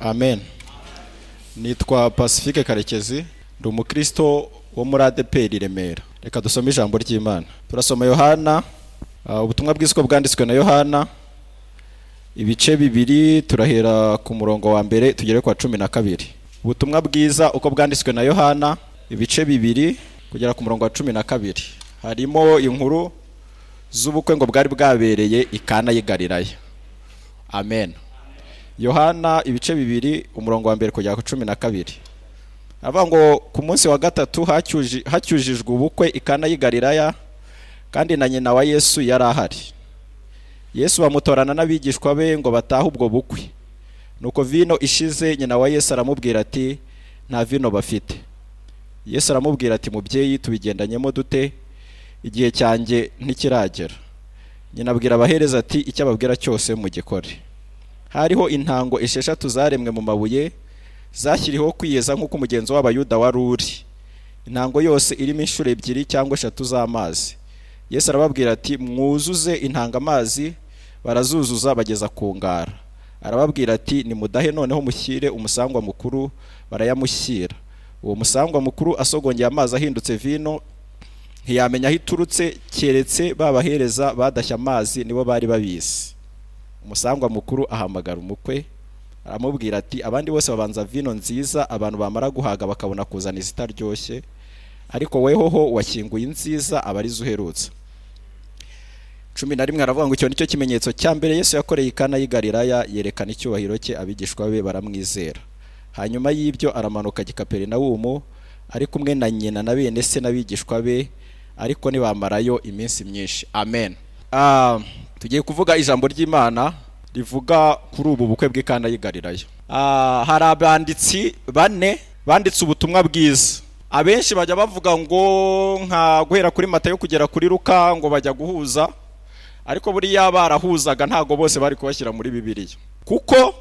Amen. Nitwa Pacifique KAREKEZI, ndi umukristo wo muri ADPR Remera. Reka dusome ijambo ry'Imana. Turasoma Yohana, ubutumwa bw'isoko bwanditswe na Yohana, ibice 2, turahera ku murongo wa mbere tugere kwa 12. Ubutumwa bwiza uko bwanditswe na Yohana, ibice 2 kugera ku murongo wa 12. Harimo inkuru z'ubukwe ngo bwari bwabereye i Kana y'i Galilaya. Amen. Yohana ibice 2 umurongo wa mbere kugera ku 12. Avuga ngo ku munsi wa gatatu hacyujijwe ubukwe i Kana y'i Galilaya, kandi na nyina wa Yesu yari ahari. Yesu bamutorana n'abigishwa be ngo batahe ubwo bukwe. Nuko vino ishize, nyina wa Yesu aramubwira ati nta vino bafite. Yesu aramubwira ati mubyeyi, tubigendanyemo dute? Igihe cyanjye ntikiragera. Nyina abwira abahereza ati icyo ababwira cyose mugikore. Hariho intango 6 zaremwe mu mabuye, zashyiriho kwiyeza nk'uko umugenzo w'abayuda wari uri. Intango yose irimo inshuro 2 cyangwa 3 z'amazi. Yesu arababwira ati mwuzuze intanga amazi. Barazuzuza bageza ku ngara. Arababwira ati nimudahe noneho mushyire umusangwa mukuru. Barayamushyira. Uwo musangwa mukuru asogongeye amazi ahindutse vino, ntiyamenya aho iturutse, keretse babahereza badashya amazi nibo bari babizi. Umusangwa mukuru ahamagara umukwe, aramubwira ati abandi bose babanza vino nziza, abantu bamara guhaga bakabona kuzana izitaryoshye, ariko wehoho washyinguye inziza abarizo uherutse. 11 aravuga ngo icyo nicyo kimenyetso cya mbere Yesu yakoreye i Kana y'i Galilaya, yerekana icyubahiro cye, abigishwa be baramwizera. Hanyuma y'ibyo aramanuka i Kaperinawumu, ari kumwe na nyina na bene se n'abigishwa be, ariko ntibamarayo iminsi myinshi. Amen. Tugiye kuvuga ijambo ry'Imana rivuga kuri ubu bukwe bw'i Kana y'i Galilaya. Hari abanditsi 4 banditse ubutumwa bwiza. Abenshi bajya bavuga ngo nka guhera kuri Matayo kugera kuri Luka ngo bajya guhuza, ariko buriya barahuzaga ntago bose bari kubashyira muri Bibiliya, kuko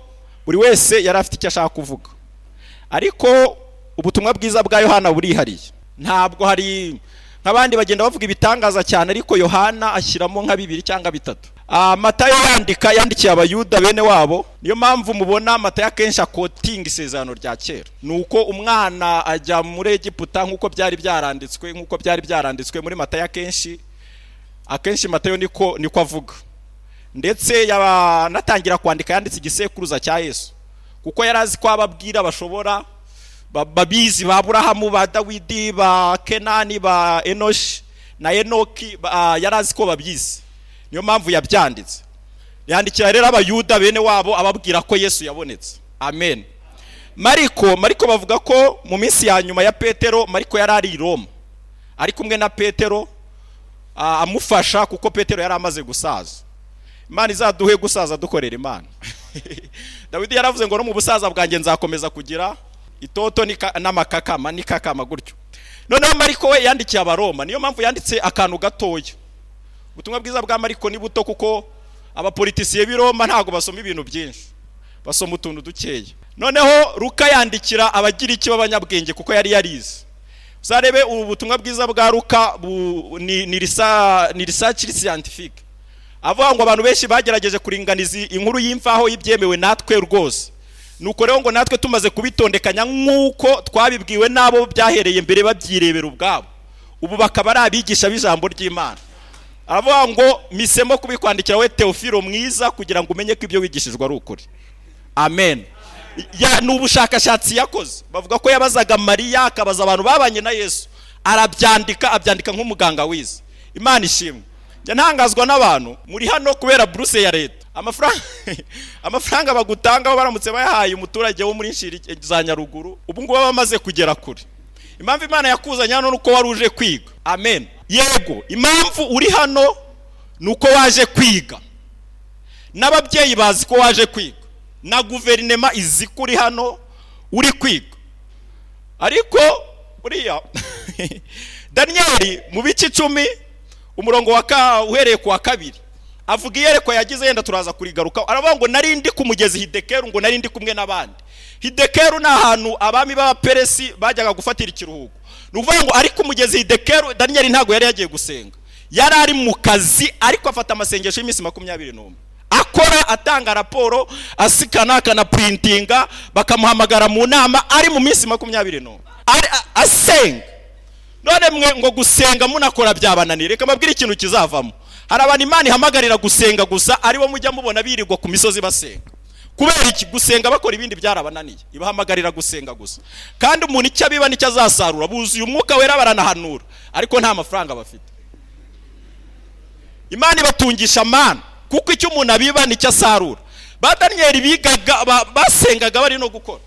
buri wese yari afite icyo ashaka kuvuga. Ariko ubutumwa bwiza bwa Yohana burihariye. Ntabwo hari nk'abandi bagenda bavuga ibitangaza cyane, ariko Yohana ashyiramo nka 2 cyangwa 3. Matayo yandikiye abayuda bene wabo, niyo mpamvu mubona Matayo akenshi akotinga isezerano rya kera. Nuko umwana ajya muri Egiputa nk'uko byari byaranditswe muri Matayo akenshi Matayo niko avuga. Ndetse natangira kwandika yanditse igisekuruza cya Yesu, kuko yarazi ko ababwira bashobora babizi, ba Aburahamu, ba Dawidi, ba Kenani, ba Enoshi na Enoki, yarazi ko babizi. Niyo mpamvu yabyanditse. Yandikira rero abayuda bene wabo ababwira ko Yesu yabonetse. Amen. Mariko bavuga ko mu minsi ya nyuma ya Petero, Mariko yari ari i Roma, ari kumwe na Petero, amufasha kuko Petero yari amaze gusaza. Imana izaduhe gusaza dukorera Imana. Dawidi yaravuze ngo no mu busaza bwanjye nzakomeza kugira itoto n'amakakama gutyo. Noneho Mariko we yandikiye abaroma, niyo mpamvu yanditse akantu gatoya. Ubutumwa bwiza bwa Mariko ni buto, kuko abapolitisiye b'i Roma ntago basoma ibintu byinshi, basoma utuntu dukeya. Noneho Luka yandikira abagira iki b'abanyabwenge, kuko yari yarize. Uzarebe ubu butumwa bwiza bwa Luka ni research scientifique. Avuga ngo abantu benshi bagerageje kuringaniza inkuru y'imfaho y'ibyemewe natwe rwose. Nuko rero ngo natwe tumaze kubitondekanya nk'uko twabibwiwe nabo byahereye mbere babyirebera ubwabo, ubu bakaba ari abigisha b'ijambo ry'Imana. Aravuga ngo misemo kubikwandikira we Teofilo mwiza, kugira ngo umenye ko ibyo wigishijwe ari ukuri. Amen. N'ubushakashatsi yakoze, bavuga ko yabazaga Mariya, akabaza abantu babanye na Yesu, abyandika nk'umuganga wize. Imana ishimwe. Njya ntangazwa n'abantu muri hano kubera buruse ya leta. Amafaranga bagutangaho baramutse bayahaye umuturage wo muri nshiri za Nyaruguru, ubu ngo bamaze kugera kure. Impamvu Imana yakuzanye hano nuko wari uje kwiga. Amen. Yego, impamvu uri hano nuko waje kwiga. N'ababyeyi bazi ko waje kwiga. Na guverinema izi ko uri hano uri kwiga. Ariko buriya Daniel mu bice 10 umurongo uhereye ku wa 2 avuga iyereko yagize, yenda turaza kurigaruka. Aravuga ngo nari ndi ku mugezi Hidekeru, ngo nari ndi kumwe n'abandi. Hidekeru ni ahantu abami b'Abaperesi bajyaga gufatira ikiruhuko. Nuvuga ngo ari ku mugezi Hidekeru, Daniel ntago yari yagiye gusenga, yari ari mu kazi, ariko afata amasengesho y'iminsi 21 agakora atanga raporo asikana akanaprintinga bakamuhamagara mu nama ari mu minsi 20 asenga. None mwe ngo gusenga munakora byabananira, reka mabwire ikintu kizavamo. Hari abantu Imana ihamagarira gusenga gusa ari bo mujya mubona birirwa ku misozi basenga. Kubera iki? Gusenga bakora ibindi byarabananiye, ibahamagarira gusenga gusa. Kandi umuntu icyo abiba nicyo azasarura. Buzuye umwuka wera baranahanura ariko nta mafaranga bafite. Imana ibatungisha mana kuko icyo umuntu abiba nicyo asarura. Ba Daniel bigaga basengaga bari no gukora.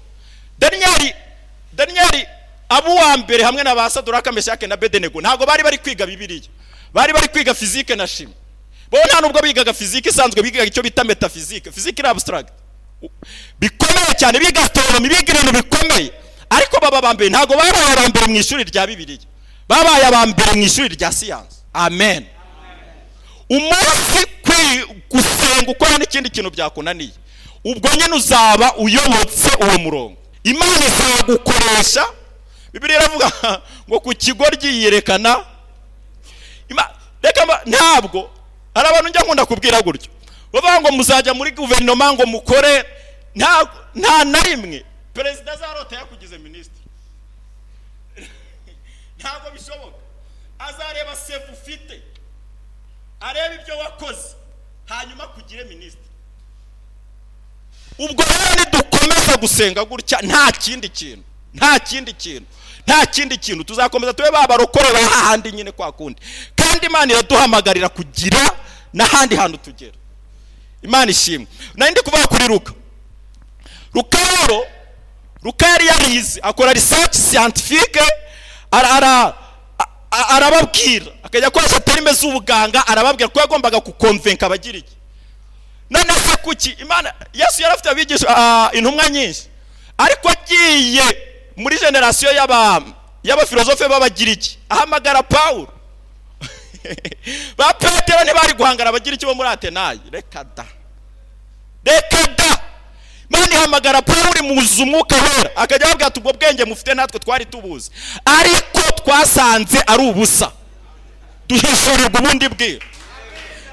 Daniel abo wa mbere hamwe na ba Saduraka Meshake na Bedenego ntago bari kwiga Bibiliya, bari kwiga physique na chimie. Bo nta nubwo bigaga physique isanzwe, bigaga icyo bita metaphysique. Physique iri abstract bikomeye cyane, biga astronomy, biga ibintu bikomeye. Ariko baba bambere ntago babaye abambere mu ishuri rya Bibiliya, babaye abambere mu ishuri rya science. Amen. Umunsi gusenga ukora n'ikindi kintu byakunaniye, ubwo nyine uzaba uyobotse uwo murongo. Imana izagukoresha. Bibiliya iravuga ngo ku kigoryi yerekana reka ntabwo hari abantu njya nkunda kubwira gutyo bavuga ngo muzajya muri guverinoma ngo mukore, nta na rimwe perezida azarota yakugize minisitiri. Ntabwo bishoboka. Azareba sefu ufite, areba ibyo wakoze, hanyuma kugire minisitiri. Ubwo rero nidukomeza gusenga gutya nta kindi kintu tuzakomeza tube babarokorera hahandi nyine kwa kundi. Kandi Imana iraduhamagarira kugira n'ahandi hantu tugera. Imana ishimwe. Nandi kuvuga kuri Luka yari yarize akora research scientifique, arababwira akajya akoresha terime z'ubuganga, arababwira ko yagombaga kukonvenka abagiriki. None se kuki Imana Yesu yarafite abigisha intumwa nyinshi, ariko agiye muri generation y'abafilosofe b'abagiriki ahamagara Paulo. Ba Petero ntibari guhangara abagiriki bo muri Atenayi. Reka da Imana ihamagara Paulo mu zumuka wera, akajya ababwira ati ubwo bwenge mufite natwe twari tubuzi, ariko twasanze ari ubusa, duhishurirwa ubundi bwira.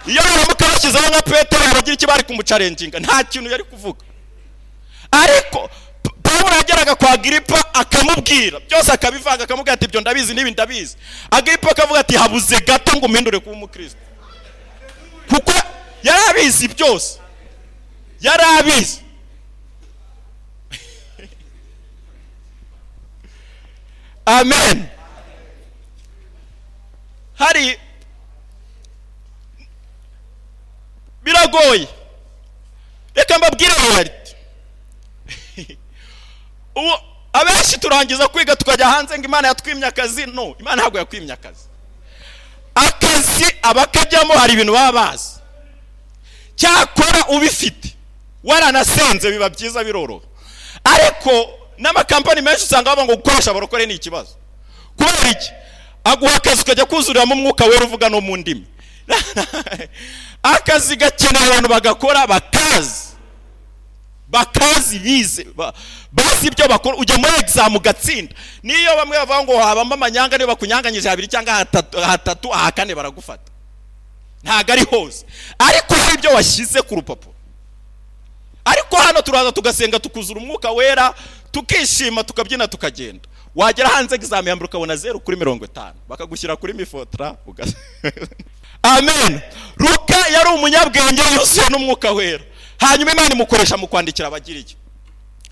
Iyo baramuka bashyizeho nka Petero abagiriki bari kumucarenginga nta kintu yari kuvuga. Ariko Paulo yageraga kwa Agripa akamubwira byose, akabivanga akamubwira ati ibyo ndabizi n'ibi ndabizi. Agripa akavuga ati habuze gato ngo mpindure kuba umukristo, kuko yarabizi byose, yarabizi. Amen. Hari biragoye, reka mbabwire bariti ubu abenshi turangiza kwiga tukajya hanze ngo Imana yatwimye akazi. No, Imana ntabwo yakwimye akazi. Akazi abakajyamo hari ibintu baba bazi, cyakora ubifite waranasenze biba byiza biroroha. Ariko n'amakampani menshi usanga baba ngo gukoresha abarokore ni ikibazo. Kubera iki? Aguha akazi ukajya kuzuriramo umwuka wera uvuga no mu ndimi. Akazi gakeneye abantu bagakora bakazi bize basi ibyo bakora. Ujya muri exam ugatsinda, niyo bamwe bavuga ngo habamo amanyanga, niyo bakunyanganyije 2 cyangwa 3 ahakane baragufata. Ntago ari hose, ariko hari ibyo washyize ku rupapuro. Ariko hano turaza tugasenga tukuzura umwuka wera, tukishima, tukabyina, tukagenda. Wagera hanze exam yambura ukabona 0 kuri 50, bakagushyira kuri mifotra Amen. Luka yari umunyabwenge yuzuye n'umwuka wera, hanyuma Imana imukoresha mu kwandikira abagiriki.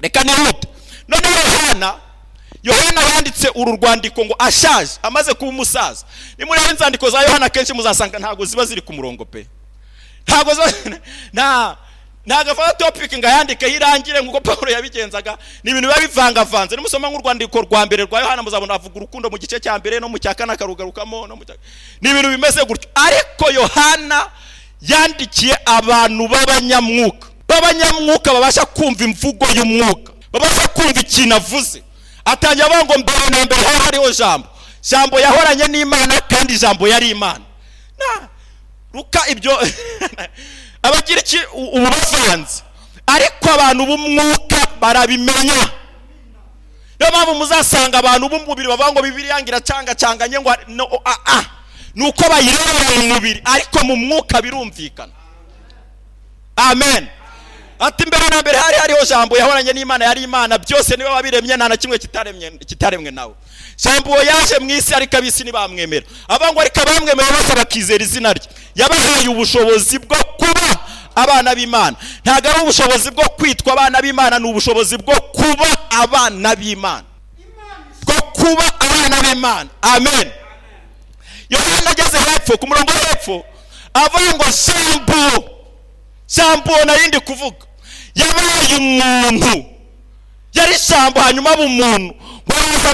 Reka nihute. None Yohana yanditse uru rwandiko ngo ashaje, amaze kuba umusaza. Ni muri inzandiko za Yohana kenshi muzasanga ntago ziba ziri ku murongo pe. Ntago nagafata topic ngayandike hirangire nkuko Paulo yabigenzaga. Ni ibintu biba bivangavanze. Nimusoma nk'urwandiko rwa mbere rwa Yohana muzabona avuga urukundo mu gice cya mbere no mu cya kana karugarukamo no mu cya. Ni ibintu bimeze gutyo. Ariko Yohana yandikiye abantu b'abanyamwuka babasha kumva imvugo y'umwuka, babasha kumva ikintu avuze. Atangira avuga ngo mbere na mbere hariho jambo yahoranye n'Imana kandi jambo yari Imana. Luka ibyo abagira iki ubuvanze, ariko abantu b'umwuka barabimenya. Niyo mpamvu muzasanga abantu b'umubiri bavuga ngo Bibiliya ngira canganye ngo nuko bayireba mu mubiri, ariko mu mwuka birumvikana. Amen. Ati mbere na mbere hariho jambo yahoranye n'Imana, yari Imana, byose niwe wabiremye, nta na kimwe kitaremwe nawe. Jambo yaje mu isi ariko abisi ntibamwemera. Abango ariko bamwemera bose bakizera izina rye. Yabahaye ubushobozi bwo kuba abana b'Imana. Ntago ari ubushobozi bwo kwitwa abana b'Imana, ni ubushobozi bwo kuba abana b'Imana. Bwo kuba abana b'Imana. Amen. Yohana ageze hepfo ku murongo hepfo avango Jambo narindi kuvuga yabaye umuntu, yari Jambo hanyuma umuntu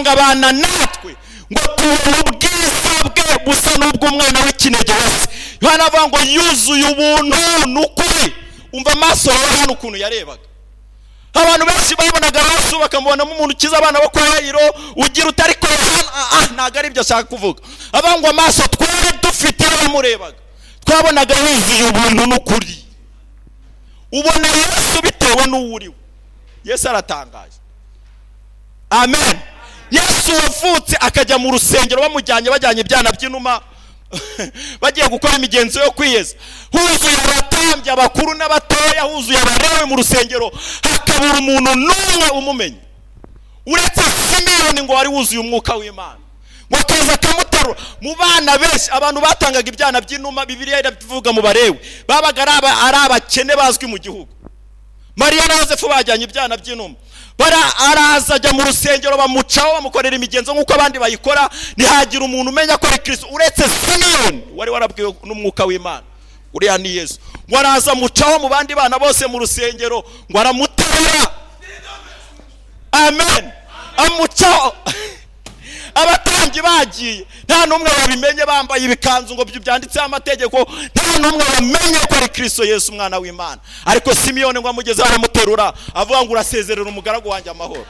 ngo abana natwe ngo tubone ubwiza bwe busa n'ubw'umwana w'ikinege wese. Yohana avango yuzuye ubuntu n'ukuri. Umva amaso hano ukuntu yarebaga. Abantu benshi babonaga Yesu bakamubonamo umuntu ukiza abana bo kwa Yairo, ugira utari ko ntago ari byo ashaka kuvuga. Avango amaso twari dufite bamurebaga, twabonaga yuzuye ubuntu n'ukuri. Ubona Yesu bitewe n'uwuriwe. Yesu aratangaje. Amen. Yesu wavutse akajya mu rusengero bajyanye ibyana by'inuma bagiye gukora imigenzo yo kwiyeza. Huzuye abatambyi abakuru n'abatoya, huzuye abarewe mu rusengero, hakabura umuntu n'umwe umumenya uretse Simiyoni ngo wari wuzuye umwuka w'Imana. Wakaza kamutarura mu bana benshi. Abantu batangaga ibyana by'inuma, Bibiliya iravuga mu barewe babaga ari abakene bazwi mu gihugu. Mariya na Yosefu bajyanye ibyana by'inuma, araza ajya mu rusengero bamucaho bamukorera imigenzo nk'uko abandi bayikora. Ntihagira umuntu umenya ko ari Kristo uretse Simiyoni wari warabwiwe n'umwuka w'Imana. Uriya ni Yesu. Ngo araza mucaho mu bandi bana bose mu rusengero, ngo aramutarura. Amen. Amucaho. Abatambyi bagiye nta numwe babimenye, bambaye ibikanzu ngo byanditseho amategeko, nta numwe bamenye ko ari Kristo Yesu umwana w'Imana. Ariko Simiyoni ngo amugeze aramuterura avuga ngo urasezerera umugaragu wanjye amahoro.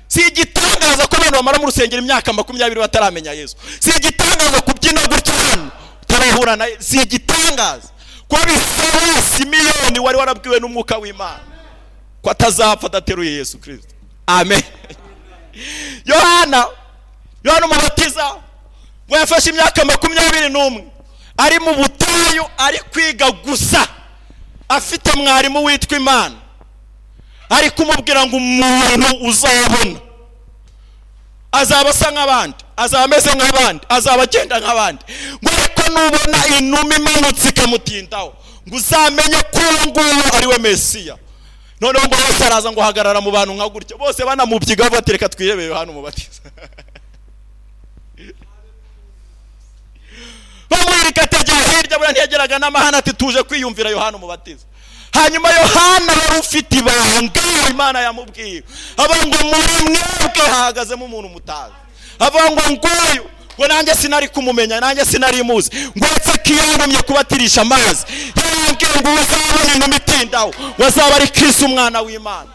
Si igitangaza ko abantu bamara mu rusengero imyaka 20 bataramenya Yesu. Si igitangaza kubyina gutyo hano tarahura na, si igitangaza ko bisaba Simiyoni wari warabwiwe n'umwuka w'Imana ko atazapfa adateruye Yesu Kristo. Amen. Yohana umubatiza ngo yafashe imyaka 21 ari mu butayu, ari kwiga gusa, afite mwarimu witwa Imana ari kumubwira ngo umuntu uzabona azaba asa nk'abandi, azaba ameze nk'abandi, azaba agenda nk'abandi. Ngo ariko nubona inuma imanutse ikamutindaho ngo uzamenye ko nguwo ari we Mesiya. None ngo bose araza ngo hagarara mu bantu nka gutyo, bose banamubyiga batereka twirebeye Yohana umubatiza. Bamwirika tegera hirya bura ntiyageraga n'amahana ati tuje kwiyumvira Yohana umubatiza. Hanyuma Yohana wari ufite ibanga Imana yamubwiye, abango muri mwebwe hahagazemo umuntu mutazi. Abango nguyu ngo nanjye sinari kumumenya, nanjye sinari muzi, ngo atsekiyanumye kubatirisha amazi, yambwiye ngo uzabona inuma itindaho wazaba ari Kristo umwana w'Imana.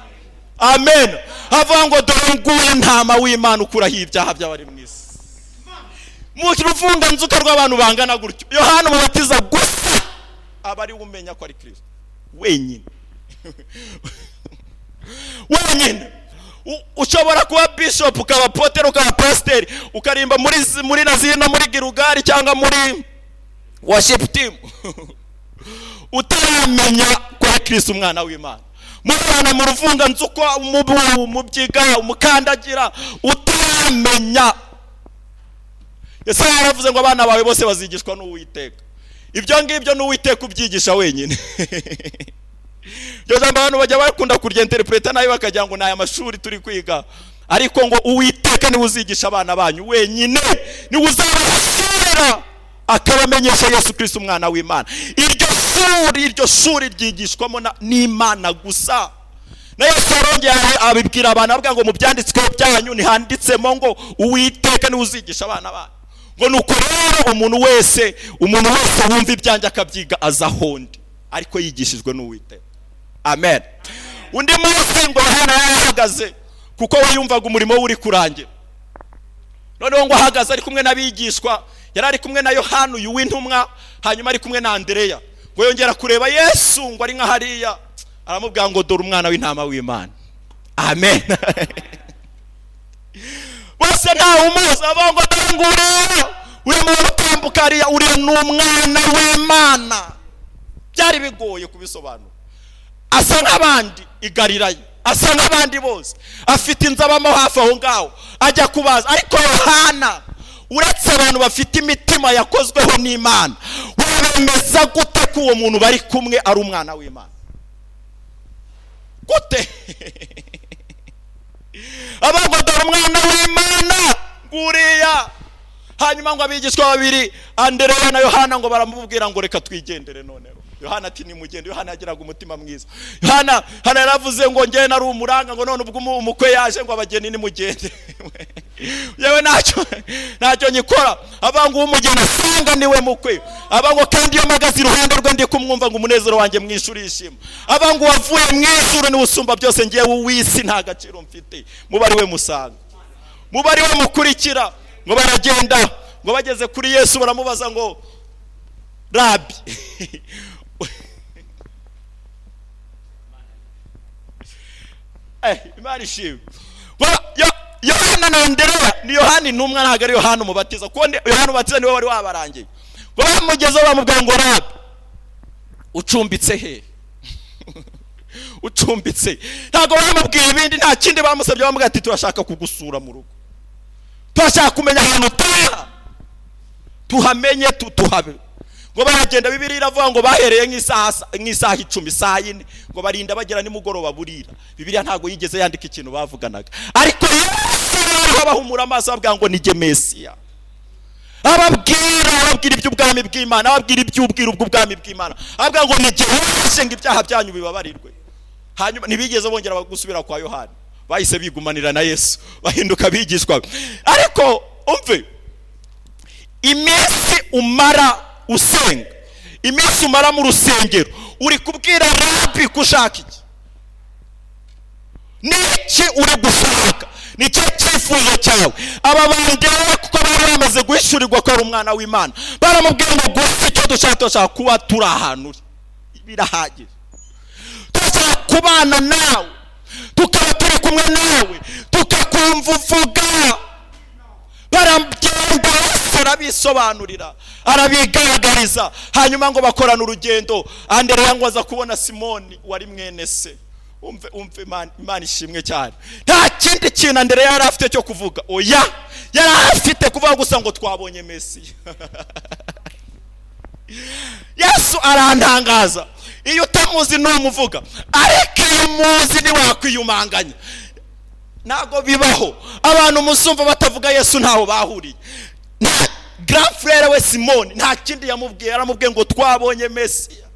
Amen. Abango dore nguyu ntama w'Imana ukuraho ibyaha by'abari mu isi. Mu ruvunga nzuka rw'abantu bangana gutyo, Yohana umubatiza gusa abari umenya ko ari Kristo wenyine. Wenyine. Ushobora kuba bishop, ukaba potero, ukaba pastor, ukarimba muri nazina, muri Girugari cyangwa muri worship team utaramenya ko ari Kristo umwana w'Imana. Mwana mu ruvunga nzuko umubyiga umukandagira utaramenya. Yesu yaravuze ngo abana bawe bose bazigishwa n'Uwiteka. Ibyo ngibyo n'Uwiteka ubyigisha wenyine. Yo jambo abantu bajya bakunda kurya interpreta nayo bakajya ngo naya mashuri turi kwiga, ariko ngo Uwiteka ni uzigisha abana banyu wenyine, ni uzabasura akabamenyesha Yesu Kristo umwana w'Imana. Iryo shuri ryigishwamo n'Imana gusa. Na Yesu arongeye abibwira abantu avuga ngo mu byanditswe byanyu nihanditsemo ngo Uwiteka ni uzigisha abana banyu. Ngo nuko rero umuntu wese wumva ibyanjye akabyiga azahondi, ariko yigishijwe n'Uwiteka. Amen. Undi munsi ngo Yohana yahagaze kuko we yumvaga umurimo uri kurangira. Noneho ngo ahagaze ari kumwe n'abigishwa, yari ari kumwe na Yohana uyu w'intumwa, hanyuma ari kumwe na Andereya. Ngo yongera kureba Yesu ngo ari nka hariya, aramubwira ngo dore umwana w'intama w'Imana. Amen. Bose nta umuzi abango dangura uri mu rutambuka hariya, uri n'umwana w'Imana. byari bigoye kubisobanura. Asa nk'abandi i Galilaya, asa nk'abandi bose, afite inzabamo hafi aho ngaho ajya kubaza. Ariko Yohana, uretse abantu bafite imitima yakozweho n'Imana, wemeza gute ko uwo muntu bari kumwe ari umwana w'Imana? Gute? Abavuga dore umwana w'Imana nguriya. Hanyuma ngo abigishwa babiri Andereya na Yohana ngo baramubwira ngo reka twigendere none. Yohana ati nimugende. Yohana yagiraga umutima mwiza. Yohana yaravuze ngo ngiye nari umuranga ngo none ubwo umukwe yaje ngo abageni nimugende. Yewe ntacyo nyikora. Abangu umugeni asanga niwe mukwe. Abangu kandi iyo magazi iruhande rwe ndi kumwumva ngo umunezero wanjye mwishurishima. Abangu wavuye mw'ijuru ni usumba byose, ngiye w'isi nta gaciro mfite. Mubari we musanga, mubari we mukurikira. Ngo baragenda, ngo bageze kuri Yesu baramubaza ngo Rabi, Imana ishimwe. Yohana na Andereya, ni Yohana intumwa ntabwo ari Yohana umubatiza, kuko Yohana umubatiza niwe wari wabarangiye. Ngo bamugezeho bamubwira ngo Rabi, ucumbitse he? Ucumbitse. Ntabwo bamubwiye ibindi, nta kindi bamusabye. Bamubwira ati turashaka kugusura mu rugo, turashaka kumenya ahantu utaha, tuhamenye tuhabe. Ngo baragenda, Bibiliya iravuga ngo bahereye nk'isaha 10 saa 4 ngo barinda bagera nimugoroba burira. Bibiliya ntago yigeze yandika ikintu bavuganaga, ariko Yesu abahumura amaso ababwira ngo ni Mesiya. Ababwira iby'ubwami bw'Imana, ababwira iby'ubwira ubw'ubwami bw'Imana, ababwira ngo ni Yesu, ngo ibyaha byanyu bibabarirwe. Hanyuma ntibigeze bongera gusubira kwa Yohana, bahise bigumanira na Yesu, bahinduka bigishwa. Ariko umve, iminsi umara usenga, iminsi umara mu rusengero, uri kubwira Rabi kushaka iki? Niki uri gushaka? Nicyo cyifuzo cyawe. Aba bandewe kuko bari bamaze guhishurirwa ko ari umwana w'Imana, baramubwira ngo gusa icyo dushaka kuba turi ahantu birahagije, turashaka kubana nawe, tukaba turi kumwe nawe, tukakumva uvuga. Baragenda arabisobanurira, arabigaragariza. Hanyuma ngo bakorana urugendo. Andereya ngo aza kubona Simoni wari mwene se. Umve Imana ishimwe cyane. Nta kindi kintu Andereya yari afite cyo kuvuga. Oya, yari afite kuvuga gusa ngo twabonye Mesiya. Yesu arantangaza. Iyo utamuzi ntumuvuga, ariko iyo umuzi ntiwakwiyumanganya. Ntago bibaho abantu muzumva batavuga Yesu ntaho bahuriye. Grand frère we Simoni nta kindi yamubwiye, yaramubwiye ngo twabonye Mesiya.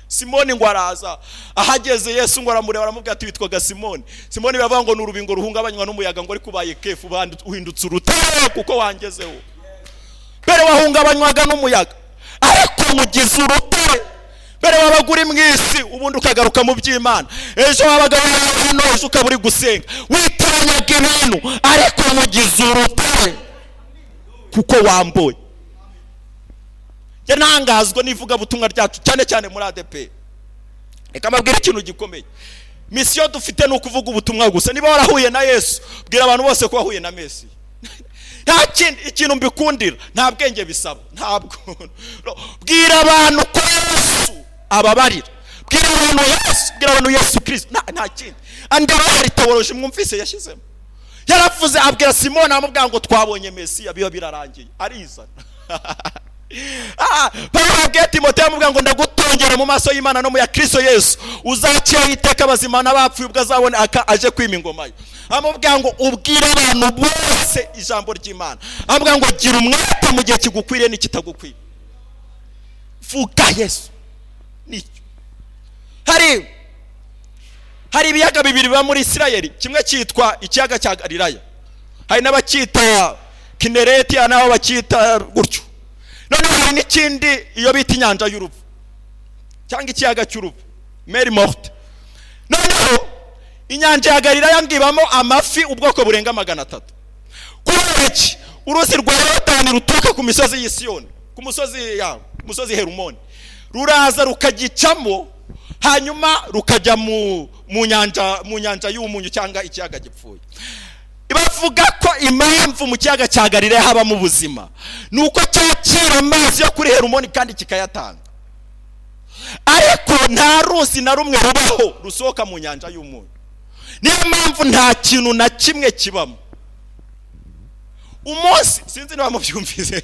Simoni ngo araza, ahageze Yesu ngo aramureba, aramubwira ati witwaga Simoni. Simoni bavuga ngo n'urubingo ruhungabanywa n'umuyaga, ngo ari kubaye Kefu, uhindutse urutare kuko wangezeho. Mbere wahungabanywaga n'umuyaga, ariko mugize urutare. Mbere wabaga uri mw'isi, ubundi ukagaruka mu by'Imana. Ejo wabaga hano, ejo ukaba uri gusenga, witaranyaga ibintu, ariko mugize urutare kuko wamboye. Ntangazwa n'ivuga butumwa ryacu cyane cyane muri ADP. Reka mbabwire ikintu gikomeye. Misiyo dufite ni ukuvuga ubutumwa gusa. Niba warahuye na Yesu, bwira abantu bose ko wahuye na Mesiya. Nta kindi ikintu mbikundira, nta bwenge bisaba, ntabwo. Bwira abantu ko Yesu ababarira. Bwira abantu Yesu Kristo, nta kindi. Andara hari teoloji mwumvise yashizemo. Yaravuze abwira Simoni, amubwira ngo twabonye Mesiya, biba birarangiye. Arizana. Pawulo abwiye Timoteyo amubwira ngo ndagutongera mu maso y'Imana no mu ya Kristo Yesu, uzakira iteka abazima n'abapfuye ubwo azabone aje kwima ingoma ye. Amubwira ngo ubwire abantu bose ijambo ry'Imana. Amubwira ngo gira umwete mu gihe kigukwiriye n'ikitagukwiriye. Vuga Yesu. Nicyo. Hari ibiyaga bibiri biba muri Isirayeli, kimwe cyitwa ikiyaga cya Galilaya, hari n'abacyita Kinereti, n'abo bacyita gutyo. None hari n'ikindi iyo bita inyanja y'urupfu cyangwa ikiyaga cy'urupfu, Mer Morte. Noneho inyanja ya Galilaya ngibamo amafi ubwoko burenga 300. Kubera iki? Uruzi rwa Yorodani ruturuka ku misozi y'Isiyoni, ku musozi Herumoni, ruraza rukagicamo, hanyuma rukajya mu nyanja y'umunyu cyangwa ikiyaga gipfuye. Bavuga ko impamvu mu kiyaga cya Galilaya haba mu buzima nuko cyakira amazi yo kuri Herumoni kandi kikayatanga. ariko nta ruzi na rumwe rubaho rusohoka mu nyanja y'umunyu. Niyo mpamvu nta kintu na kimwe kibamo. Umunsi sinzi niba mubyumvise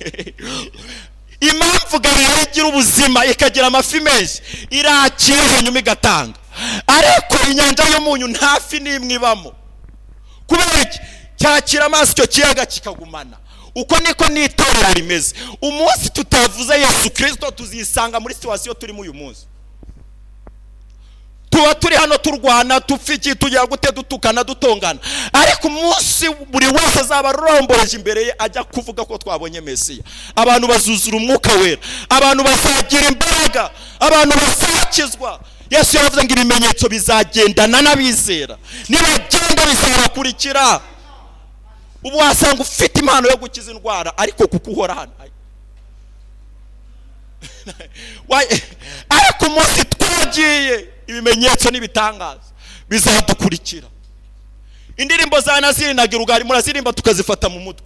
impamvu Galilaya igira ubuzima ikagira amafi menshi irakira hanyuma igatanga, ariko inyanja y'umunyu nta fi n'imwe ibamo. Kubera iki? Cyakira amazi icyo kiyaga kikagumana. Uko niko n'itorero rimeze. Umunsi tutavuze Yesu Kristo tuzisanga muri situation turimo uyu munsi. Tuba turi hano turwana tufiki tugira gute dutukana dutongana, ariko umunsi buri wese azaba aromboreje imbere ye ajya kuvuga ko twabonye Mesiya, abantu bazuzura umwuka wera, abantu bazagira imbaraga, abantu bazakizwa. Yesu yavuze ngo ibimenyetso bizagendana n'abizera, nibagenda bizabakurikira. Ubu wasanga ufite impano yo gukiza indwara ariko kuko uhora hano ariko umunsi twagiye ibimenyetso n'ibitangaza bizadukurikira. Indirimbo za Naziri na Girugari murazirimba tukazifata mu mutwe,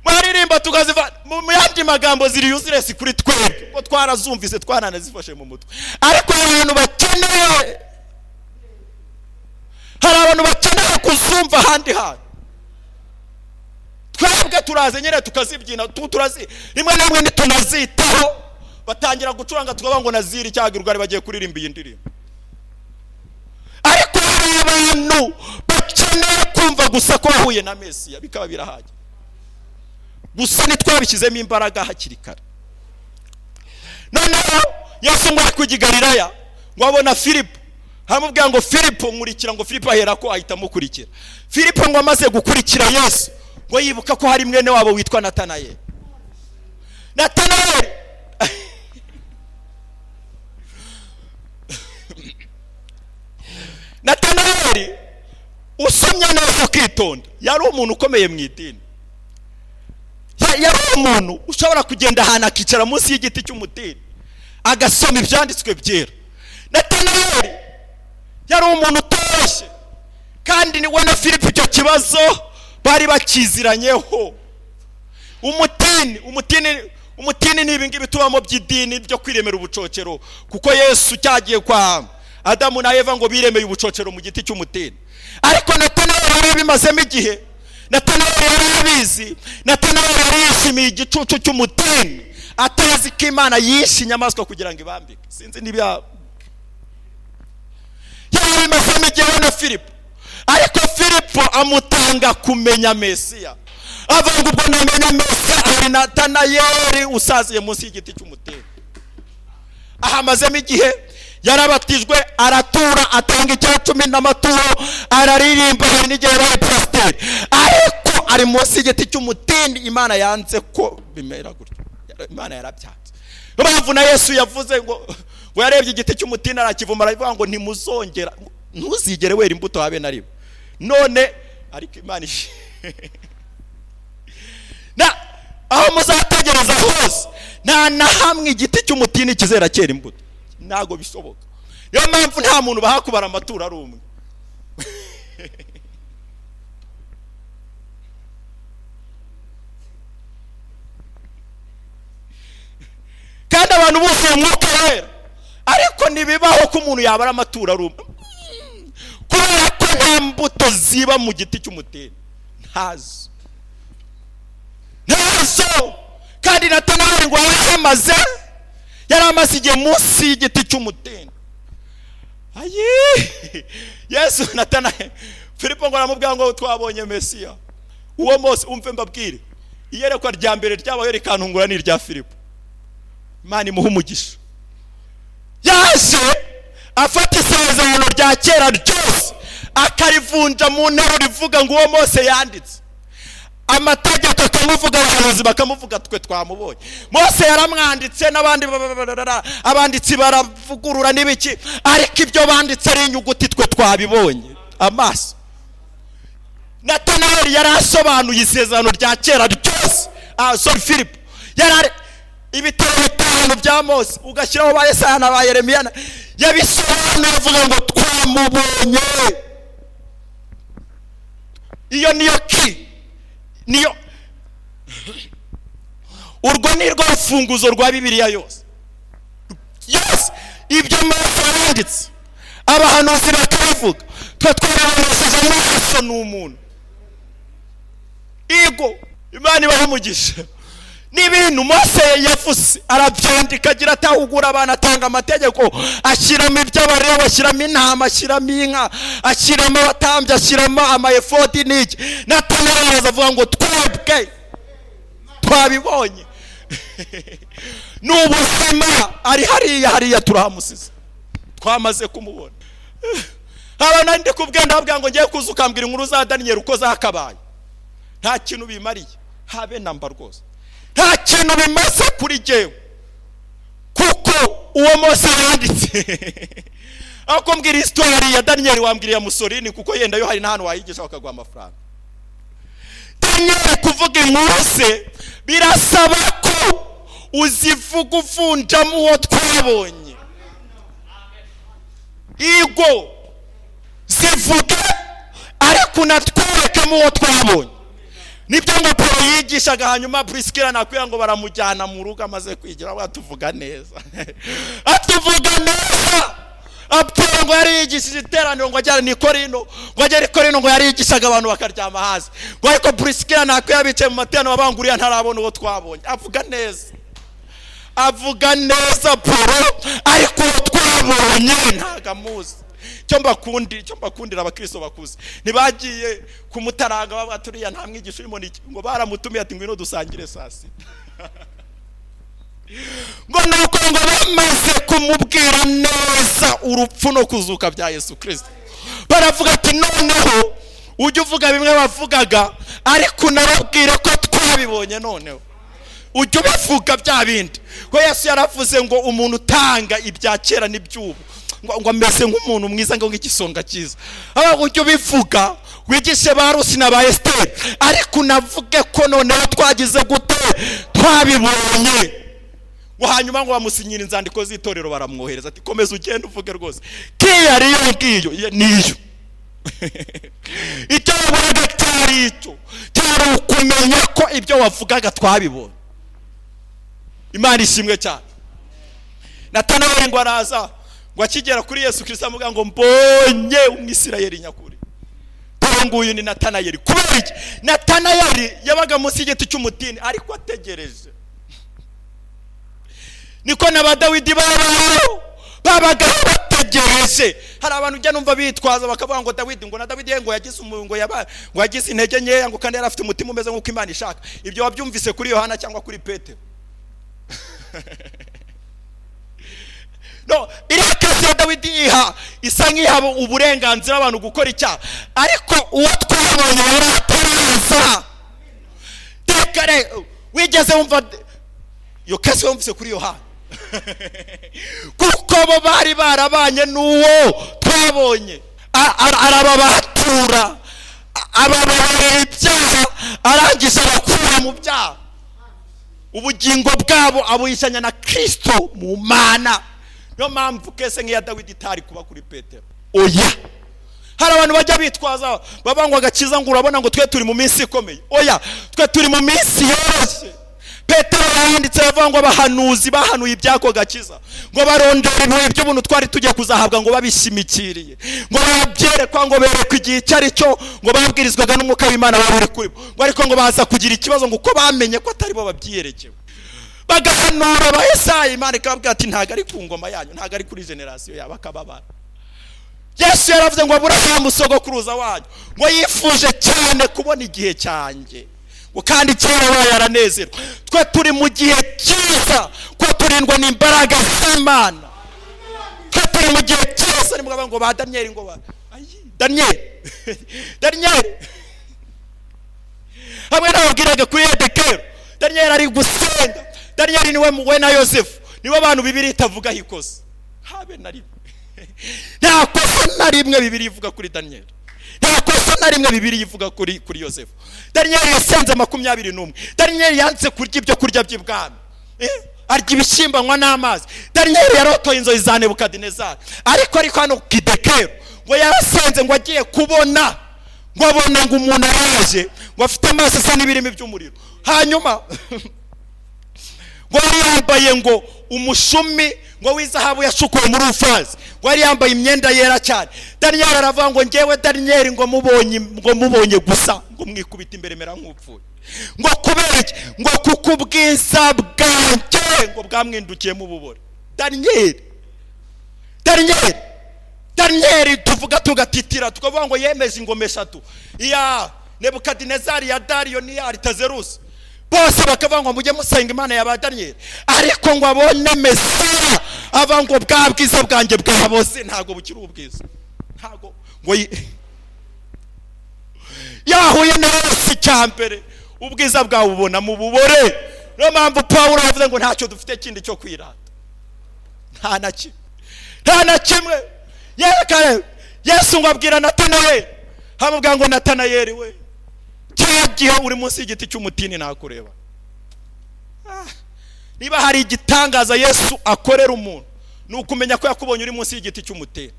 maririmba tukazifata mu yandi magambo ziri useless kuri twebwe ko twarazumvise twananazifashe mu mutwe. Ariko hari abantu bakeneye kuzumva handi hantu. Twebwe turaze nyine tukazibyina turazi rimwe na rimwe nitunazitaho batangira gucuranga tukavuga ngo Naziri cyangwa Girugari bagiye kuririmba iyi ndirimbo. Ariko hari abantu bakeneye kumva gusa ko bahuye na Mesiya bikaba birahaje. Gusa nitwabishyizemo imbaraga hakiri kare. Noneho Yesu ngo ari Galilaya ngo abona Filipo, hamubwira ngo Filipo nkurikira, ngo Filipo ahera ko ahita mukurikira. Filipo ngo amaze gukurikira Yesu ngo yibuka ko hari mwene wabo witwa Natanayeli. Natanayeli usomye neza ukitonda yari umuntu ukomeye mu idini. Yari umuntu ushobora kugenda ahantu akicara munsi y'igiti cy'umutini agasoma ibyanditswe byera. Natanayeli yari umuntu utoroshye, kandi ni we na Filipo icyo kibazo bari bakiziranyeho. Umutini ni ibingibi tubamo by'idini byo kwiremera ubucocero, kuko Yesu cyagiye kwa Adamu na Eva ngo biremeye ubucocero mu giti cy'umutini. Ariko Natanayeli yari bimazemo igihe, Natanayeli yari abizi, Natanayeli yari yishimiye igicucu cy'umutini, atazi ko Imana yishe inyamaswa kugira ngo ibambike. Sinzi n'ibya yari bimazemo igihe na Filipo, ariko Filipo amutanga kumenya Mesiya. Avuga ubwo namenye Mesiya ari Natanayeli usaziye munsi y'igiti cy'umutini. Ahamazemo igihe yarabatijwe, aratura, atanga icya-10 n'amaturo, araririmba, hari n'igihe yari pasiteri, ariko ari munsi y'igiti cy'umutini. Imana yanze ko bimera gutyo, Imana yarabyanze. Mpamvu na Yesu yavuze ngo yarebye igiti cy'umutini arakivuma, aravuga ngo ntimuzongera, ntuzigere wera imbuto habe na rimwe. None ariko Imana aho muzategereza hose nta na hamwe igiti cy'umutini kizera cyera imbuto, ntago bishoboka. Niyo mpamvu nta muntu bahakubara amaturo ari umwe. Kandi abantu bose umwuka wera, ariko ntibibaho ko umuntu yabara amaturo ari umwe, kubera ko nta mbuto ziba mu giti cy'umutini, ntazo. Kandi Natanayeli ngo yari amaze igihe munsi y'igiti cy'umutini. Yesu Natanayeli, Filipo ngo aramubwira ngo twabonye Mesiya. Uwo Mose umve mbabwire, iyerekwa rya mbere ryabaye rikantungura ni irya Filipo. Imana imuha umugisha. Yaje afata isezerano rya kera ryose akarivunja mu ntero rivuga ngo uwo Mose yanditse. Amategeko akamuvuga, abahanuzi bakamuvuga, twe twamubonye. Mose yaramwanditse, n'abandi abanditsi baravugurura n'ibiki, ariko ibyo banditse ari inyuguti twe twabibonye amaso. Natanayeli yari asobanuye isezerano rya kera ryose. Filipo yari ibitabo 5 bya Mose ugashyiraho ba Yesaya na ba Yeremiya, yabisobanuye avuga ngo twamubonye. Iyo niyo ki, niyo urwo ni rwo rufunguzo rwa Bibiliya yose. Yes, ibyo Mose yanditse abahanuzi bakabivuga, twe twarabonesheje amaso n'umuntu. Igo Imana ibaha umugisha. N'ibintu Mose yavuze arabyandika, agira atahugura abantu, atanga amategeko, ashyiramo iby'abareba, ashyiramo intama, ashyiramo inka, ashyiramo abatambyi, ashyiramo amayefodi n'iki. Natanaza avuga ngo twebwe twabibonye. N'ubuzima ari hariya turahamusize, twamaze kumubona. Abana ndi kubwenda babwira ngo ngiye kuza ukambwira inkuru za Daniel uko zakabaye, nta kintu bimariye habe namba rwose, nta kintu bimaze kuri jewe, kuko uwo Mose yanditse ako mbwira histoire ya Daniel wambwiriye Musolini, kuko yenda yo hari n'ahantu wayigisha bakagwa amafaranga. Daniel kuvuga inkuru ze birasaba ko uzivuga uvunjamo uwo twabonye. Igo zivuge ariko unatwerekemo uwo twabonye. Nibyo ngo Paulo yigishaga, hanyuma Priscilla nakwira ngo baramujyana mu rugo amaze kwigira, batuvuga neza atuvuga neza. Apolo ngo yari yigishije iteraniro ngo ajyane ni Korino, ngo ajyane Korino ngo yari yigishaga abantu bakaryama hasi, ngo ariko Priscilla nakwira bicaye mu materaniro babanguriye ntarabona uwo twabonye. Avuga neza Paulo, ariko uwo twabonye ntagamuzi. Cyo mbakundira abakristo bakuze, ntibagiye kumutaranga bavuga turiya nta mwigisha urimo niki, ngo baramutumiye ati ngwino dusangire saa sita. Ngo nuko ngo bamaze kumubwira neza urupfu no kuzuka bya Yesu Kristo, baravuga ati noneho ujye uvuga bimwe bavugaga, ariko unababwire ko twabibonye. Noneho ujye ubivuga bya bindi, ko Yesu yaravuze ngo umuntu utanga ibya kera n'ibyubu ngo ameze nk'umuntu mwiza, ngo nk'igisonga cyiza. Ujye ubivuga, wigishe ba Rusi na ba Esther, ariko unavuge ko noneho twagize gute twabibonye. Ngo hanyuma ngo bamusinyira inzandiko z'itorero, baramwohereza ati komeza ugende uvuge rwose kiyari yo ngiyo niyo. Icyo wavugaga cyari icyo, cyari ukumenya ko ibyo wavugaga twabibonye. Imana ishimwe cyane. Natanaeli ngo araza, ngo akigera kuri Yesu Kristo amuga ngo mbonye umwisirayeli nyakuri. Nguyu ni Natanaeli. Kubera iki? Natanaeli yabaga munsi y'igiti cy'umutini ariko ategereje. Niko na ba Dawidi babaga bategereje. Hari abantu ujya numva bitwaza bakavuga ngo Dawidi, ngo na Dawidi ngo yagize umungo ngo yagize intege nkeya, ngo kandi yari afite umutima umeze nk'uko Imana ishaka. Ibyo wabyumvise kuri Yohana cyangwa kuri Petero? No, iriya kesi ya Dawidi isa nk'ihaba uburenganzira abantu gukora icyaha, ariko uwo twabonye yari ataraza. Tekare wigeze wumva iyo kesi wumvise kuri Yohana? Kuko bo bari barabanye n'uwo twabonye, arababatura, abababarira ibyaha, arangije abakura mu byaha, ubugingo bwabo abuyishanya na Kristo mu Mana. Niyo mpamvu kese nk'iya Dawidi itari kuba kuri Petero. Oya, hari abantu bajya bitwaza babangwa agakiza ngo urabona ngo twe turi mu minsi ikomeye. Oya, twe turi mu minsi yoroshye. Petero yanditse avuga ngo abahanuzi bahanuye ibyako gakiza, ngo barondera ibintu by'ubuntu twari tugiye kuzahabwa ngo babishimikiriye, ngo babyerekwa, ngo berekwe igihe cyari cyo, ngo babwirizwaga n'umwuka w'Imana wari kuri bo, ngo ariko ngo baza kugira ikibazo ngo uko bamenye ko atari bo babyiyerekewe, bagahanura ba Yesaya. Imana ikababwira ati ntago ari ku ngoma yanyu, ntago ari kuri generation yabo, akababara. Yesu yaravuze ngo Aburahamu sogokuruza wanyu ngo yifuje cyane kubona igihe cyanjye, kandi kera yaranezerwa. Twe turi mu gihe cyiza, ko turindwa n'imbaraga z'Imana. Twe turi mu gihe cyiza. Ni mugabo ngo ba Daniel, ngo ba Daniel hamwe n'ababwiraga kuri Edekero, Daniel ari gusenga. Daniel niwe we na Yosefu nibo abantu Bibiliya itavuga hikoze habe na rimwe. Nta kosa na rimwe Bibiliya ivuga kuri Daniel, nta kosa na rimwe Bibiliya ivuga kuri Yosefu. Daniel yasenze 21. Daniel yanze kurya ibyo kurya by'ibwami, arya ibishyimbo anywa n'amazi. Daniel yarotoye inzozi za Nebukadinezari, ariko hano Edekero ngo yarasenze ngo agiye kubona, ngo abona ngo umuntu araje ngo afite amaso asa n'ibirimi by'umuriro. hanyuma ngo yari yambaye ngo umushumi ngo w'izahabu yashukuwe muri ufazi, ngo yari yambaye imyenda yera cyane. Daniyeli aravuga ngo ngewe Daniyeli ngo mubonye gusa ngo mwikubita imbere mera nk'upfuye, ngo kubera iki? Ngo kuko ubwiza bwanjye ngo bwamwindukiye mu bubore. Daniyeli tuvuga tugatitira tukavuga ngo yemeje ingoma 3, iya Nebukadinezari, ya Dariyo n'iya Aritazerusi, bose bakavuga ngo mujye musenga Imana ya ba Daniyeli. Ariko ngo abone Mesiya ava ngo bwa bwiza bwanjye bwabose ntago bukiri ubwiza, ntago ngo yahuye na Yesu cyambere ubwiza bwawe ubona mu bubore. No mpamvu Pawulo yavuze ngo ntacyo dufite kindi cyo kwirata, nta na kimwe. Yerekane Yesu ngo abwira Natanayeli, hamubwira ngo Natanayeli we, cyagiye uri munsi y'igiti cy'umutini nakureba. Niba hari igitangaza Yesu akorera umuntu, ni ukumenya ko yakubonye uri munsi y'igiti cy'umutini.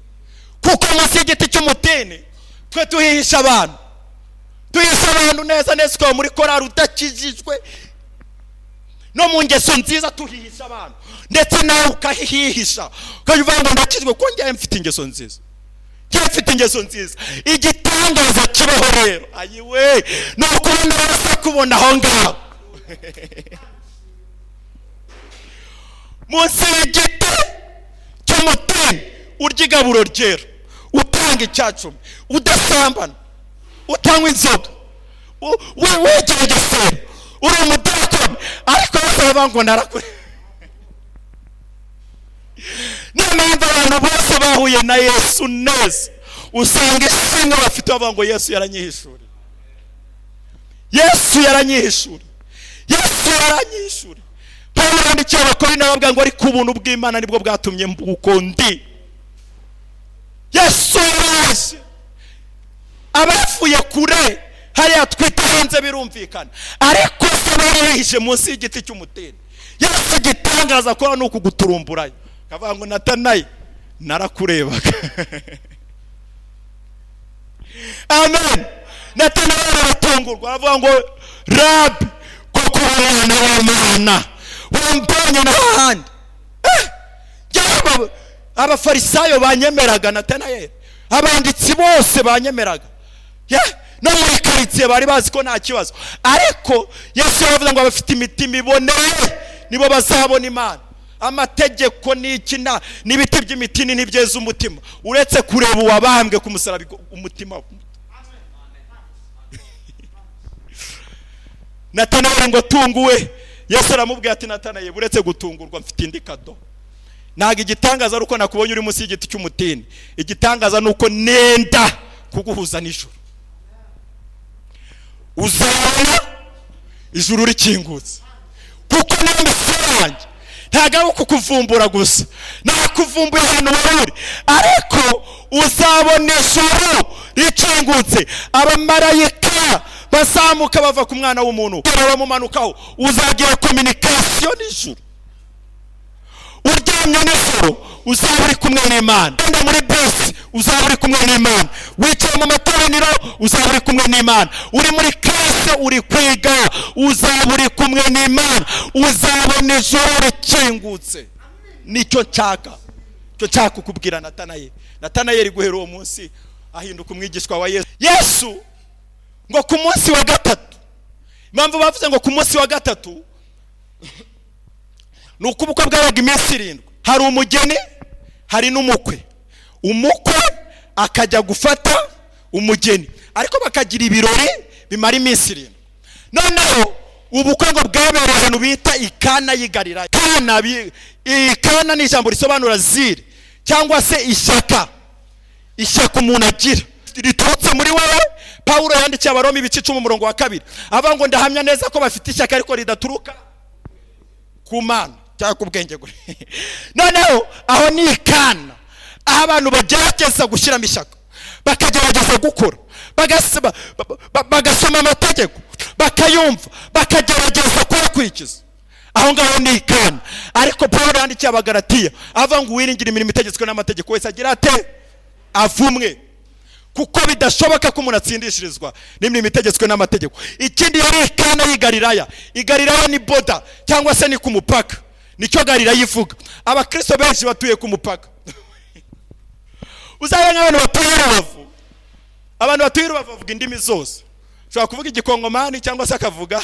Kuko munsi y'igiti cy'umutini twe tuhihisha abantu, neza neza, ukaba muri korari udakijijwe, no mu ngeso nziza tuhihisha abantu, ndetse nawe ukahihisha ukavuga ngo ndakijwe ko njye mfite ingeso nziza, Igitangaza kibaho rero ayiwe no kubona wese kubona aho ngaho munsi y'igiti cy'umutini, urya igaburo ryera, utanga icyacumi, udasambana, utanywa inzoga, wegeregesera, uri umudakoni. Ariko basaba ngo narakure. N'amanda abantu bose bahuye na Yesu neza, usanga isinga bafite bavuga ngo Yesu yaranyihishura, Pawulo yandikiye Abakorinto aravuga ngo ariko ubuntu bw'Imana nibwo bwatumye mbuko ndi. Yesu yaje abafuye kure hariya twita hanze birumvikana, ariko se barihishe munsi y'igiti cy'umutini. Yesu gitangaza ko nuko guturumburayo, kavuga ngo Natanayi narakurebaga. Amen. Natanayi aratungurwa aravuga ngo Rabi, koko umwana w'Imana wambonye n'ahandi. Abafarisayo banyemeraga Natanayi, abanditsi bose banyemeraga, no muri karitsiye bari bazi ko nta kibazo. Ariko Yesu yavuze ngo abafite imitima iboneye nibo bazabona Imana. Amategeko n'ikina n'ibiti by'imitini ntibyeza umutima, uretse kureba uwabambwe ku musaraba umutima. Natanayi ngo tunguwe, Yesu aramubwira ati Natanayi, uretse gutungurwa mfite indi kado. Ntago igitangaza ari uko nakubonye uri munsi y'igiti cy'umutini, igitangaza nuko nenda kuguhuza n'ijuru. Uzabona ijuru rikingutse, kuko n'imisange ntago ari kukuvumbura gusa, nakuvumbuye ahantu wari, ariko uzabona ijuru rikingutse, abamarayika bazamuka bava ku mwana w'umuntu bamumanukaho, uzagira communication n'ijuru. Uryamye nijoro uzaba uri kumwe n'Imana, ugenda muri bisi uzaba uri kumwe n'Imana, wicaye mu materaniro uzaba uri kumwe n'Imana, uri muri classe uri kwiga uzaba uri kumwe n'Imana, uzabona ijoro rikingutse. Nicyo nshaka kukubwira Natanayi. Natanayi guhera uwo munsi ahinduka umwigishwa wa Yesu. Yesu ngo ku munsi wa gatatu, impamvu bavuze ngo ku munsi wa gatatu nuko ubukwe bwabaga iminsi 7, hari umugeni hari n'umukwe. Umukwe akajya gufata umugeni, ariko bakagira ibirori bimara iminsi 7. Noneho ubukwe ngo bwabereye ahantu bita Ikana y'Igalilaya. Ikana ni ijambo risobanura zire cyangwa se ishyaka umuntu agira riturutse muri wowe. Pawulo yandikiye Abaroma ibice 10:2 avuga ngo ndahamya neza ko bafite ishyaka ariko ridaturuka ku Mana cyangwa ku bwenge gure. Noneho aho ni Ikana, aho abantu bagerageza gushyiramo ishyaka, bakagerageza gukora, bagasoma amategeko, bakayumva, bakagerageza kuyakurikiza. Aho ngaho ni Ikana. Ariko Pawulo yandikiye Abagalatiya avuga ngo uwiringira imirimo itegetswe n'amategeko wese agira ate? Avumwe. kuko bidashoboka ko umuntu atsindishirizwa n'imirimo itegetswe n'amategeko. Ikindi yari Kana y'i Galilaya. I Galilaya ni boda cyangwa se ni ku mupaka, nicyo Galilaya ivuga. Abakristo benshi batuye ku mupaka. Uzaba nk'abantu batuye Rubavu, abantu batuye Rubavu bavuga indimi zose. Ushobora kuvuga igikongomani cyangwa se akavuga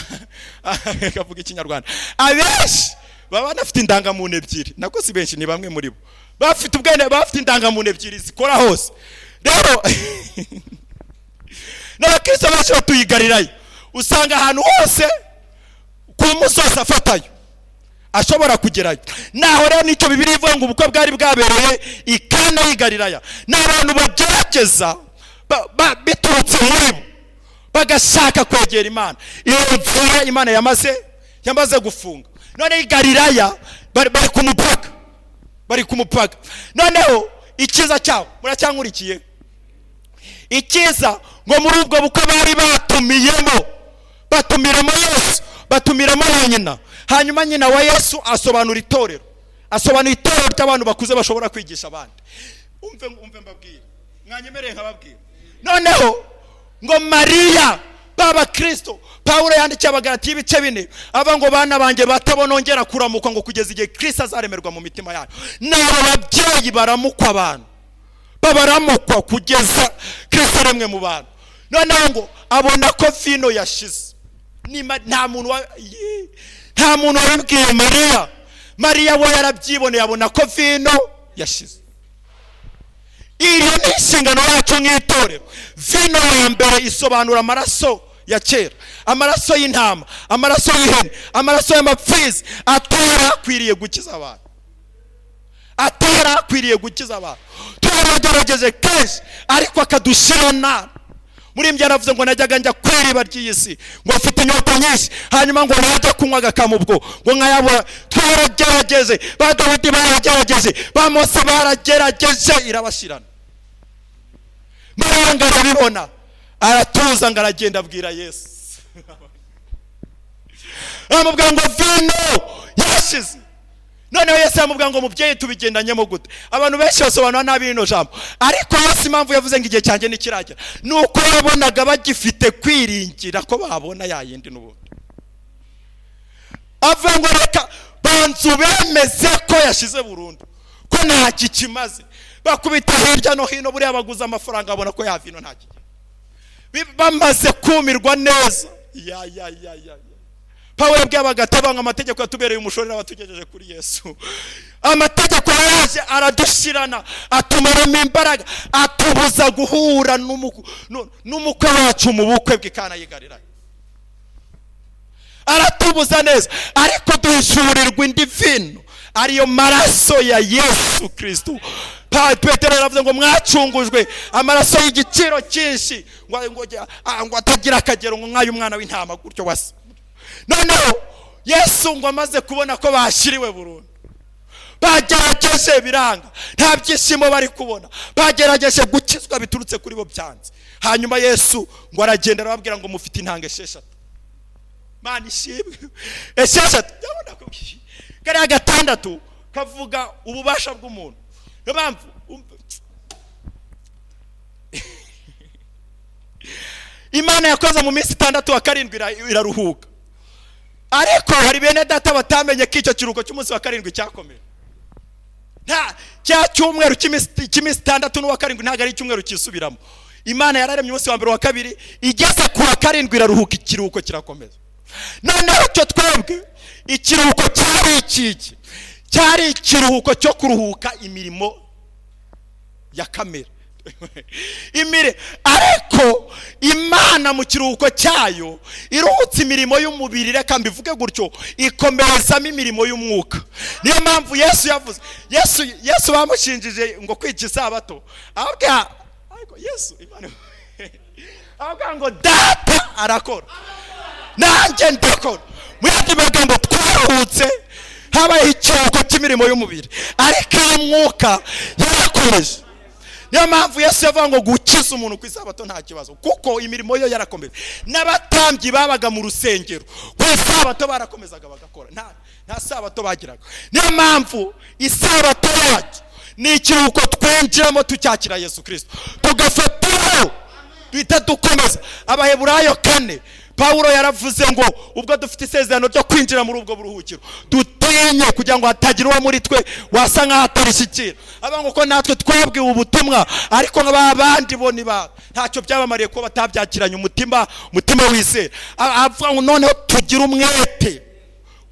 ikinyarwanda. Abenshi baba banafite indangamuntu ebyiri, nako si benshi, ni bamwe muri bo bafite ubwenge, bafite indangamuntu ebyiri zikora hose. Rero n'abakristo benshi batuye i Galilaya, usanga ahantu hose ku musozi afatayo ashobora kugerayo. Naho rero nicyo Bibiliya ivuga ngo ubukwe bwari bwabereye i Kana y'i Galilaya. N'abantu bagerageza biturutse muri bo bagashaka kwegera Imana, iyo nzira Imana yamaze gufunga. None i Galilaya bari ku mupaka. Noneho ikiza cyawo muracyankurikiye, ikiza ngo muri ubwo bukwe bari batumiramo Yesu, batumiramo na nyina. Hanyuma nyina wa Yesu asobanura itorero ry'abantu bakuze bashobora kwigisha abandi. Umve mbabwira, mwanyemereye nkababwira. Noneho ngo Mariya baba Kristo, Pawulo yandikiye Abagalatiya ibice 4 ava ngo bana banjye batabonongera kuramuka ngo kugeza igihe Kristo azaremerwa mu mitima yanyu. N'abo babyeyi baramukwa abantu, babaramukwa kugeza Kristo remwe mu bantu. Noneho ngo abona ko vino yashize. Nta muntu wabibwiye Mariya we yarabyiboneye, abona ko vino yashize. Iyo ni inshingano yacu nk'itorero. Vino ya mbere isobanura amaraso ya kera, amaraso y'intama, amaraso y'ihene, amaraso y'amapfizi atarakwiriye gukiza abantu. Turagerageje kenshi ariko akadushirana. Muri mbya navuze ngo najyaga njya kwiriba ry'iyi si ngo afite inyota nyinshi, hanyuma ngo najya kunywa agakamubwo ngo nkayabura. Twaragerageje, ba Dawidi baragerageje, ba Mose baragerageje, irabashirana. Mariya arabibona, aratuza ngo aragenda abwira Yesu. Amubwira ngo vino yashize. Noneho Yesu amubwira ngo mubyeyi tubigendanyemo gute? Abantu benshi basobanura nabi rino jambo, ariko Yesu impamvu yavuze ngo igihe cyanjye nikiragera nuko yabonaga bagifite kwiringira ko babona yayindi n'ubundi. Avuga ngo reka banzu bemeze ko yashize burundu, ko nta kikimaze. Bakubita hirya no hino, buriya baguza amafaranga abona ko yavino nta kikimaze. Bamaze kumirwa neza. Pawulo yabwiye Abagalatiya ngo amategeko yatubereye umushorera watugejeje kuri Yesu. Amategeko yaje aradushirana, atumaramo imbaraga, atubuza guhura n'umukwe wacu mu bukwe bw'Ikana y'i Galilaya. Aratubuza neza, ariko duhishurirwa indi vino, ariyo maraso ya Yesu Kristo. Petero yaravuze ngo mwacungujwe amaraso y'igiciro cyinshi, ngo atagira akagero ngo nk'ayo umwana w'intama gutyo wase. Noneho Yesu ngo amaze kubona ko bashiriwe burundu, bagerageje biranga, nta byishimo bari kubona, bagerageje gukizwa biturutse kuri bo byanze. Hanyuma Yesu ngo aragenda arababwira ngo mufite intanga 6. Mana ishimwe, 6. Yabona ko kariya 6 kavuga ububasha bw'umuntu. Niyo mpamvu Imana yakoze mu minsi 6 wa 7 iraruhuka. Ariko hari bene data batamenye ko icyo kiruhuko cy'umunsi wa 7 cyakomeye. Nta cya cyumweru cy'iminsi 6 n'uwa 7 ntago ari icyumweru kisubiramo. Imana yararemye umunsi wa mbere wa 2, igeze ku wa 7 iraruhuka, ikiruhuko kirakomeza. Noneho cyo twebwe ikiruhuko cyari ikiruhuko cyo kuruhuka imirimo ya kamere. Ariko Imana mu kiruhuko cyayo iruhutse imirimo y'umubiri, reka mbivuge gutyo, ikomerezamo imirimo y'umwuka. Niyo mpamvu Yesu yavuze, Yesu bamushinjije ngo kwica isabato, ahubwo Yesu Imana ahubwo ngo data arakora nanjye ndakora. Muyandi magambo twaruhutse, habaye ikiruhuko cy'imirimo y'umubiri, ariko y'umwuka yarakomeje. Niyo mpamvu Yesu yavuga ngo gukiza umuntu ku isabato nta kibazo, kuko imirimo yo yarakomeza. N'abatambyi babaga mu rusengero ku isabato barakomezaga bagakora, nta sabato bagiraga. Niyo mpamvu isabato yacu ni ikiruhuko twinjiramo tucyakira Yesu Kristo, tugafatiraho duhita dukomeza. Abaheburayo 4 Pawulo yaravuze ngo ubwo dufite isezerano ryo kwinjira muri ubwo buruhukiro dutinye kugira ngo hatagira uwo muri twe wasa nkaho atarishyikira. Abango ko natwe twabwiwe ubutumwa ariko nk'abandi bo ntacyo byabamariye ko batabyakiranye umutima wizera. Avuga ngo noneho tugira umwete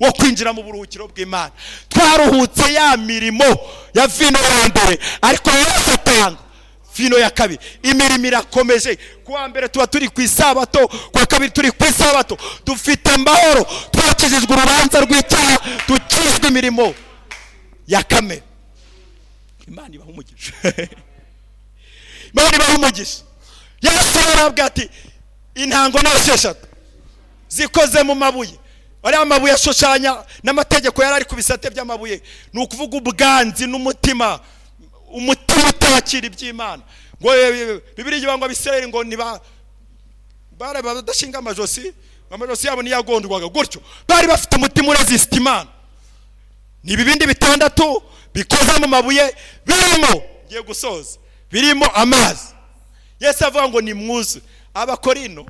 wo kwinjira mu buruhukiro bw'Imana. Twaruhutse ya mirimo ya vino ya mbere ariko Yesu atanga vino ya kabiri. Imirimo irakomeje. Kuwa mbere tuba turi ku isabato, kwa kabiri turi ku isabato. Dufite amahoro, twakijijwe urubanza rw'icyaha, dukizwe imirimo ya kamere. Imana ibaha umugisha. Imana ibaha umugisha. Yesu arabwira ati intango n'esheshatu zikoze mu mabuye. Ariya mabuye ashushanya n'amategeko yari ari ku bisate by'amabuye. Ni ukuvuga ubwanzi n'umutima utakira iby'Imana. Ngo Bibiliya ivuga ngo Abisirayeli ngo bare badashinga amajosi yabo niyagondwaga gutyo. Bari bafite umutima uresista Imana. Ni ibibindi 6 bikoze mu mabuye birimo ngiye gusoza birimo amazi. Yesu avuga ngo ni mwuzu. Abakorino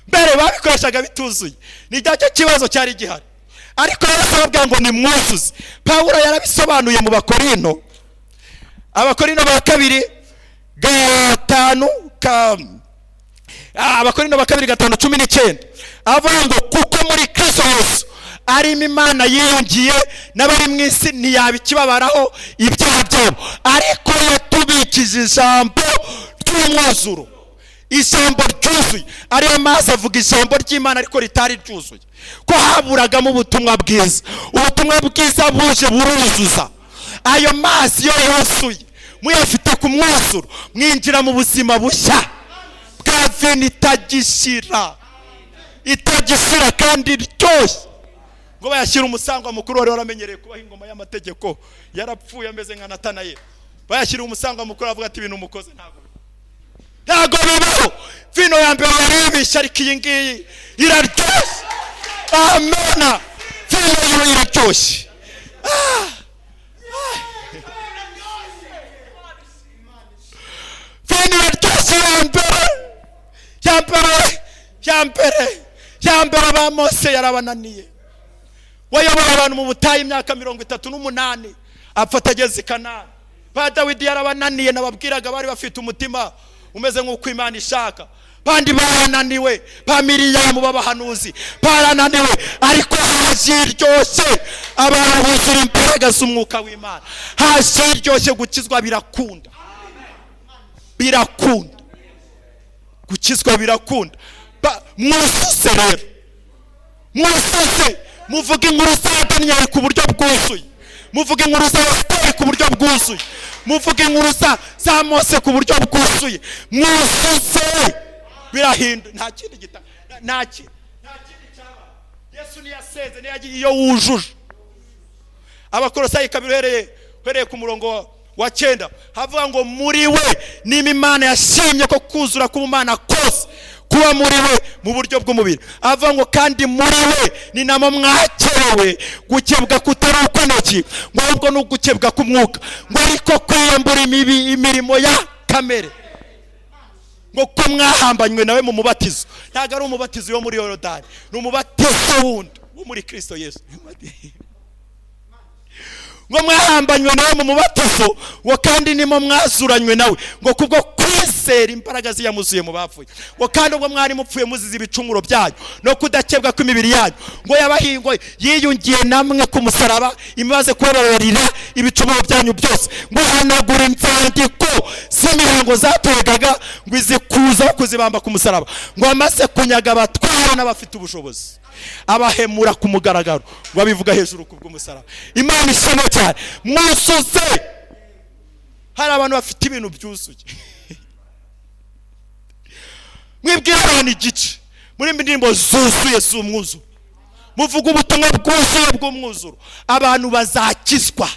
mbere babikoreshaga bituzuye. Ni cyo kibazo cyari gihari. Ariko Yesu avuga ngo ni mwuzuzi. Pawulo yarabisobanuye mu Bakorino. Abakorino ba 2:5 Abakorino ba 2:5-19 avuga ngo kuko muri Kristo Yesu ari Imana yiyungiye n'abari mu isi ntiyabikibabaraho ibyaha byabo, ariko yatubikije ijambo ry'umwuzuro. Ijambo ryuzuye ariyo mazi avuga ijambo ry'Imana ariko ritari ryuzuye, ko haburagamo ubutumwa bwiza. Ubutumwa bwiza buje buruzuza. Ayo mazi yo yuzuye muyafite ku mwuzuro mwinjira mu buzima bushya bwa vino itagishira kandi ryoshye. Ngo bayashyira umusangwa mukuru wari waramenyereye kubaha ingoma y'amategeko yarapfuye ameze nka Natanayeli. Bayashyira umusangwa mukuru avuga ati ibintu umukoze ntago bibaho. Vino ya mbere yaribisha ariko iyi ngiyi iraryoshye. Amena. Vino iraryoshye. Vino iraryoshye ya mbere ba Mose yarabananiye. Wayobora abantu mu butayu imyaka 38 apfa atageze i Kanani. Ba Dawidi yarabananiye, nababwiraga bari bafite umutima umeze nk'uko Imana ishaka. Bandi barananiwe, ba Miriyamu b'abahanuzi barananiwe, ariko hashiryoshye abantu buzura imbaraga z'umwuka w'Imana. Hashiryoshye gukizwa birakunda. Gukizwa birakunda. Mwuzuze rero. Muvuga inkuru za Daniyeli ku buryo bwuzuye. Muvuga inkuru za Esiteri ku buryo bwuzuye. Muvuga inkuru za Mose ku buryo bwuzuye. Mwuzuze birahinda. Nta kindi cyaba. Yesu niyaseze niyagiye iyo wujuje. Abakolosayi 2 uhereye ku murongo wa 9 havuga ngo muri we ni Imana yashimye ko kuzura k'Umana kose kuba muri we mu buryo bw'umubiri. Avuga ngo kandi muri we ni namo mwakerewe gukebwa kutari ukw'intoki, ngo ahubwo no gukebwa k'umwuka, ngo ariko kwiyambura imirimo ya kamere, ngo ko mwahambanywe nawe mu mubatizo. Ntago ari umubatizo wo muri Yorodani, ni umubatizo wundi wo muri Kristo Yesu. Ngo mwahambanywe nawe mu mubatizo, ngo kandi nimo mwazuranywe nawe, ngo kubwo kwizera imbaraga ziyamuzuye mu bapfuye, ngo kandi ubwo mwari mupfuye muzize ibicumuro byanyu no kudakebwa kw'imibiri yanyu, ngo yabahingo yiyungiye namwe ku musaraba imaze kubabarira ibicumuro byanyu byose, ngo hanagura inzandiko z'imihango zaturegaga, ngo izikuza kuzibamba ku musaraba, ngo amaze kunyaga abatwara n'abafite ubushobozi abahemura ku mugaragaro, ngo abivuga hejuru ku bw'umusaraba. Imana ishimwe cyane. Mwuzuze. Hari abantu bafite ibintu byuzuye. Mwibwira abantu igice muri indirimbo zuzuye z'umwuzuro. Muvuga ubutumwa bwuzuye bw'umwuzuro, abantu bazakizwa.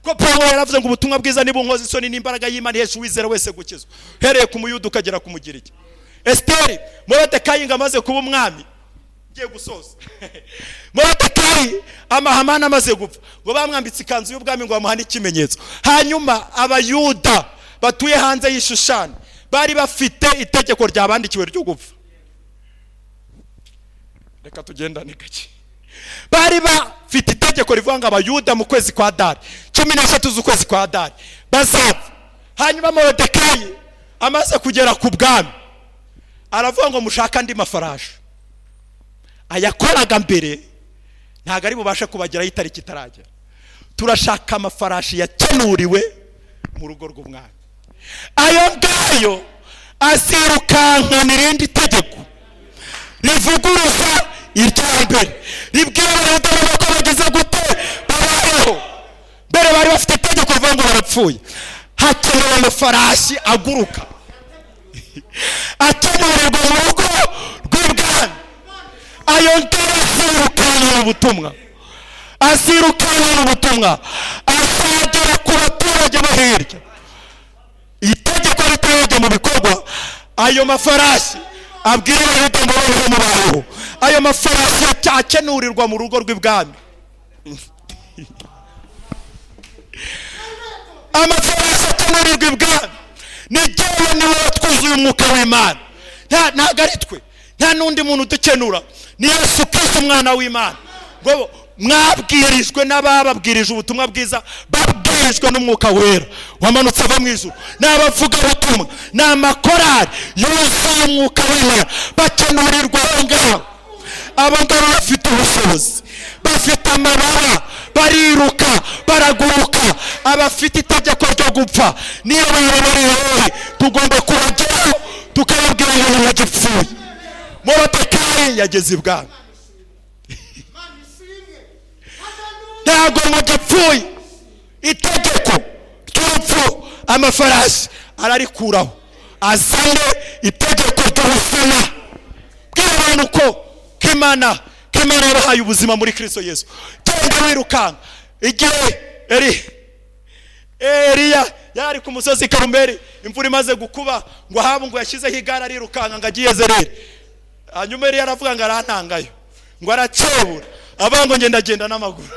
Ko Pawulo yaravuze ngo ubutumwa bwiza nibunkoze isoni n'imbaraga y'Imana ihesha uwizera wese gukizwa, hereye ku Muyuda ukagera ku Mugiriki. Esiteri Moridekayi amaze kuba umwami, ngiye gusoza. Moridekayi Hamani amaze gupfa, ngo bamwambitse ikanzu y'ubwami ngo bamuhane ikimenyetso. Hanyuma Abayuda batuye hanze y'Ishushani bari bafite itegeko ryabandikiwe ryo gupfa. Reka tugendane gake. Bari bafite itegeko rivuga ngo abayuda mu kwezi kwa Adari 13 z'ukwezi kwa Adari bazapfa. Hanyuma Moridekayi amaze kugera ku bwami aravuga ngo mushaka andi mafarashi. Ayakoraga mbere ntago ari bubashe kubageraho itariki itaragera. Turashaka amafarashi yakenuriwe mu rugo rw'umwami. Ayo ngayo asirukanka n'irindi tegeko rivuguruza iryambere ribwira abagabo ko bageze gute babayeho. Mbere bari bafite itegeko rivuga ngo barapfuye. Hakenewe amafarashi aguruka akenerwa mu rugo rw'ibwami. Ayo ngayo asirukana ubutumwa, asirukana ubutumwa, asagera ku baturage bo hirya. Itegeko ritajya mu bikorwa, ayo mafarashi abwira abayuda ngo babeho mu baho. Ayo mafarashi akenurirwa mu rugo rw'ibwami. Amafarashi akenurirwa ibwami ni jyewe niwe twuzuye umwuka w'Imana. Ntago ari twe, nta n'undi muntu dukenura, ni Yesu Kristo umwana w'Imana. Ngo mwabwirijwe n'abababwirije ubutumwa bwiza, babwirijwe n'umwuka wera wamanutse ava mu ijuru, n'abavuga ubutumwa, n'amakorari yuzuye umwuka w'Imana bakenurirwa aho ngaho. Abo ngabo bafite ubushobozi, bafite amabara, bariruka, baraguruka. Abafite itegeko ryo gupfa niyo bari tugomba kubageraho tukababwira ngo bagipfuye. Moridekayi yageze ibwami. Ntago mugipfuye. Itegeko ry'urupfu amafarashi ararikuraho, azane itegeko ry'ubuzima. Bwira abantu ko Imana yabahaye ubuzima muri Kristo Yesu. Genda wirukanka. Igihe Eliya yari ku musozi Karumeli, imvura imaze gukuba, ngo Ahabu ngo yashyizeho igare arirukanka ngo agiye Yezereli. Hanyuma Eliya aravuga ngo arantangayo, ngo aracebura, avuga ngo ngenda n'amaguru.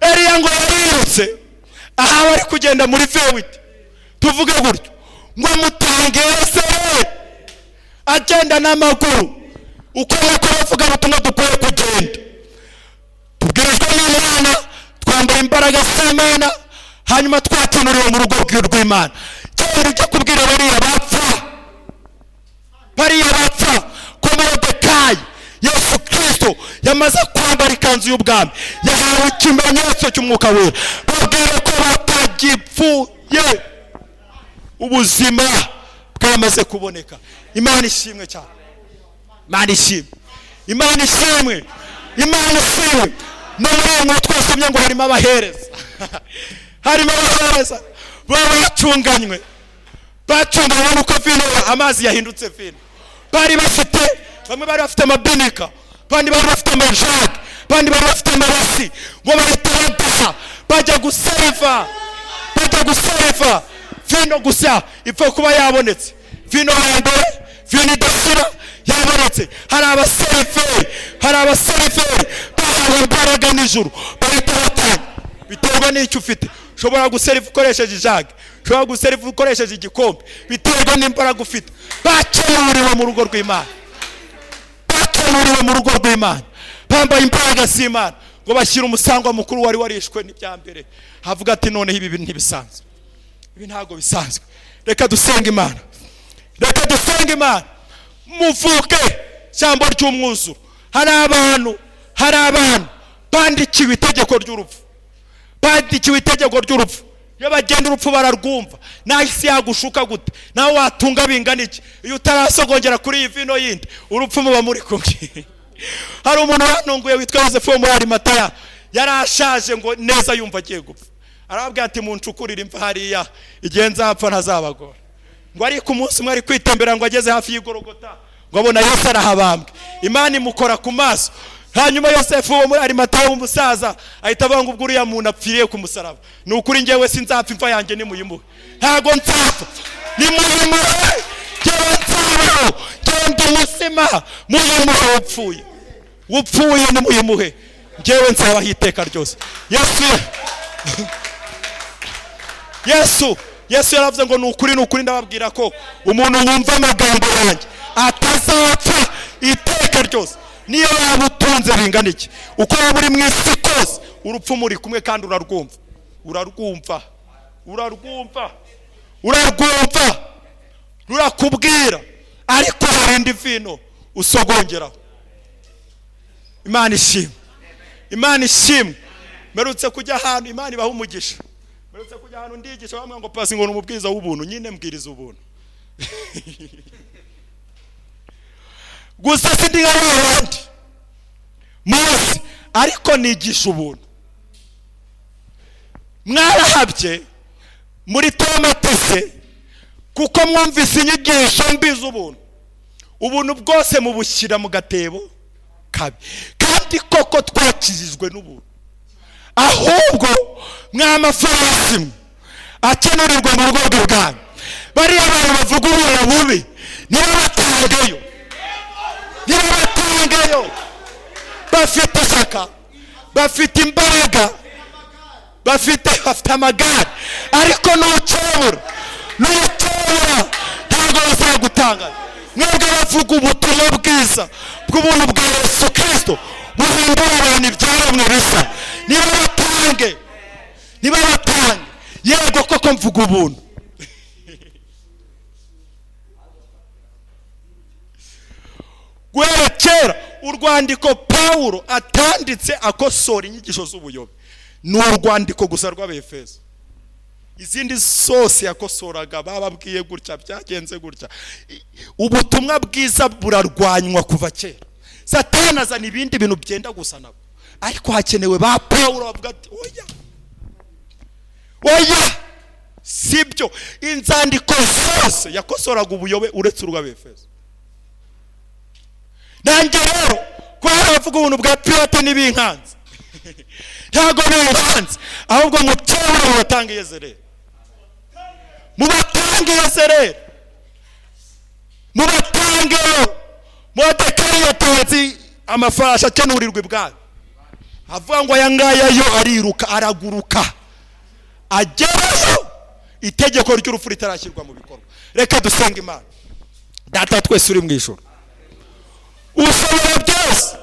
Eliya ngo yarirutse, Ahabu ari kugenda muri vewiti, tuvuge gutyo, ngo mutange Yezereli agenda n'amaguru. Uko bavuga ubutumwa dukwiye kugenda, tubwirijwe n'Imana, twambaye imbaraga z'Imana, hanyuma twakenuriwe mu rugo rw'Imana. Cyangwa ujya kubwira bariya bapfa ko Moridekayi Yesu Kristo yamaze kwambara ikanzu y'ubwami, yahawe ikimenyetso cy'umwuka wera, babwira ko batagipfuye, ubuzima bwamaze kuboneka. Imana ishimwe cyane. Imana ishimwe. Imana ishimwe. Imana ishimwe. N'abantu twasomye ngo harimo abahereza. Harimo abahereza bacunganywe. Bacunganywe nuko vino amazi yahindutse vino. Bari bafite, bamwe bari bafite amabinika, bandi bari bafite amajage, bandi bari bafite amarasi, ngo bahita badaha bajya guseriva vino gusa ipfa kuba yabonetse. Vino hambere, vino idashira yabonetse. Hari abaseriveri bahawe imbaraga n'ijuru, bahita batanga. Biterwa n'icyo ufite. Ushobora guseriva ukoresheje ijage, ushobora guseriva ukoresheje igikombe, biterwa n'imbaraga ufite. Bakenuriwe mu rugo rw'Imana, bambaye imbaraga z'Imana, ngo bashyira umusangwa mukuru wari warishwe n'ibyambere. Havuga ati noneho ibi ntibisanzwe, ibi ntago bisanzwe. Reka dusenge Imana, muvuke jambo ry'umwuzuro. Hari abantu bandikiwe itegeko ry'urupfu, iyo bagenda urupfu bararwumva. Nahise yagushuka gute, nawe watunga bingana iki iyo utarasogongera kuri iyi vino yindi, urupfu muba muri kumwe. Hari umuntu wanunguye witwa Yosefu wo muri Arimataya, yarashaje ngo neza yumva agiye gupfa. Arababwira ati muncukurire imva hariya, igihe nzapfa ntazabagora. Ngo ari ku munsi umwe ari kwitembera, ngo ageze hafi y'Igorogota, ngo abona Yesu arahabambwe. Imana imukora ku maso. Hanyuma Yosefu wo muri Arimataya w'umusaza ahita avuga ngo ubwo uriya muntu apfiriye ku musaraba, ni ukuri njyewe sinzapfa, imva yanjye nimuyimuhe. Ntago nzapfa, nimuyimuhe, njyewe nzabaho, njyewe ndi muzima. Muyimuhe upfuye nimuyimuhe, njyewe nzabaho iteka ryose. Yesu Yesu yaravuze ngo ni ukuri ndababwira ko umuntu wumva amagambo yanjye atazapfa iteka ryose niyo waba utunze bingana iki, uko waba uri mu isi kose urupfu muri kumwe kandi urarwumva rurakubwira, ariko harindi vino usogongeraho. Imana ishimwe. Merutse kujya ahantu, Imana ibaha umugisha, merutse kujya ahantu ndigisha bamwe ngo pasi ngo ni umubwiriza w'ubuntu, nyine mbwiriza ubuntu gusa sindi nk'abandi muzi, ariko nigisha ubuntu. Mwarahabye muri tomatese kuko mwumvise inyigisho mbi z'ubuntu bwose mubushyira mu gatebo kabi, kandi koko twakijijwe n'ubuntu. Ahubwo mw'amafarasi mwe akenererwa mu rugo bwanyu, bariya abantu bavuga ubuntu bubi nibo batangayo, bafite ishyaka, bafite imbaraga, bafite amagare, ariko nucebura ntabwo bazagutanga. Mwebwe bavuga ubutumwa bwiza bw'ubuntu bwa Yesu Kristo buhindura abantu ibyaremwe bisa, niba batange yego koko mvuga ubuntu. Guhera kera urwandiko Pawulo atanditse akosora inyigisho z'ubuyobe ni urwandiko gusa rw'Abefeso. Izindi zose yakosoraga bababwiye gutya, byagenze gutya. Ubutumwa bwiza burarwanywa kuva kera. Satani azana ibindi bintu byenda gusa nabo, ariko hakenewe ba Pawulo bavuga ati oya sibyo. Inzandiko zose yakosoraga ubuyobe uretse urw'Abefeso. Nanjye rero kwara bavuga ubuntu bwa Pilote n'ibinkanzi ntago n'inkanzi, ahubwo mutewe mubatanga Yezereli, mubatangeyo. Modekari yatanze amafarashi akenurirwa ibwami, avuga ngo aya ngaya yo ariruka araguruka agerayo itegeko ry'urupfu ritarashyirwa mu bikorwa. Reka dusenga Imana. Data twese uri mu ijuru, ushobora byose,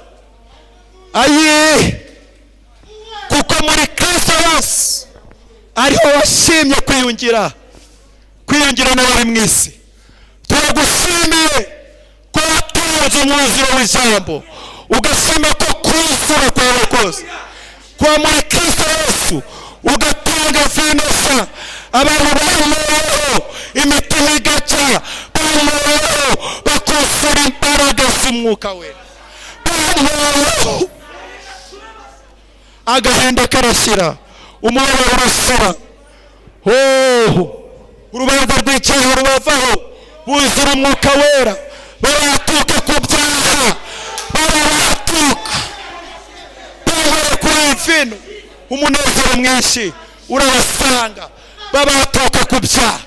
kuko muri Kristo Yesu ariho washimye kwiyungira n'abari mu isi. Turagushimiye ko watanze umwuzuro w'ijambo, ugashima ko kwizera kwawe kose kuba muri Kristo Yesu, ugatanga vinosa abantu bamuyeho imitima igaca, bamuyeho bakosora imbaraga z'umwuka we, bamuyeho agahinda karashyira, umubabaro urasira, urubanza rw'icyaha rubavaho, buzura umwuka wera, baratuka ku byaha, baratuka bavuye kuri vino, umunezero mwinshi urabasanga, babatuka ku byaha,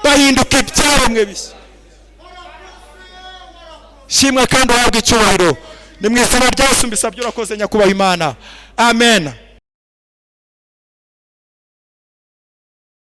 bahinduka ibyaremwe bishya. Shimwa kandi uhabwe icyubahiro, ni mu izina rya Yesu mbisabye urakoze nyakubahwa Imana, amen.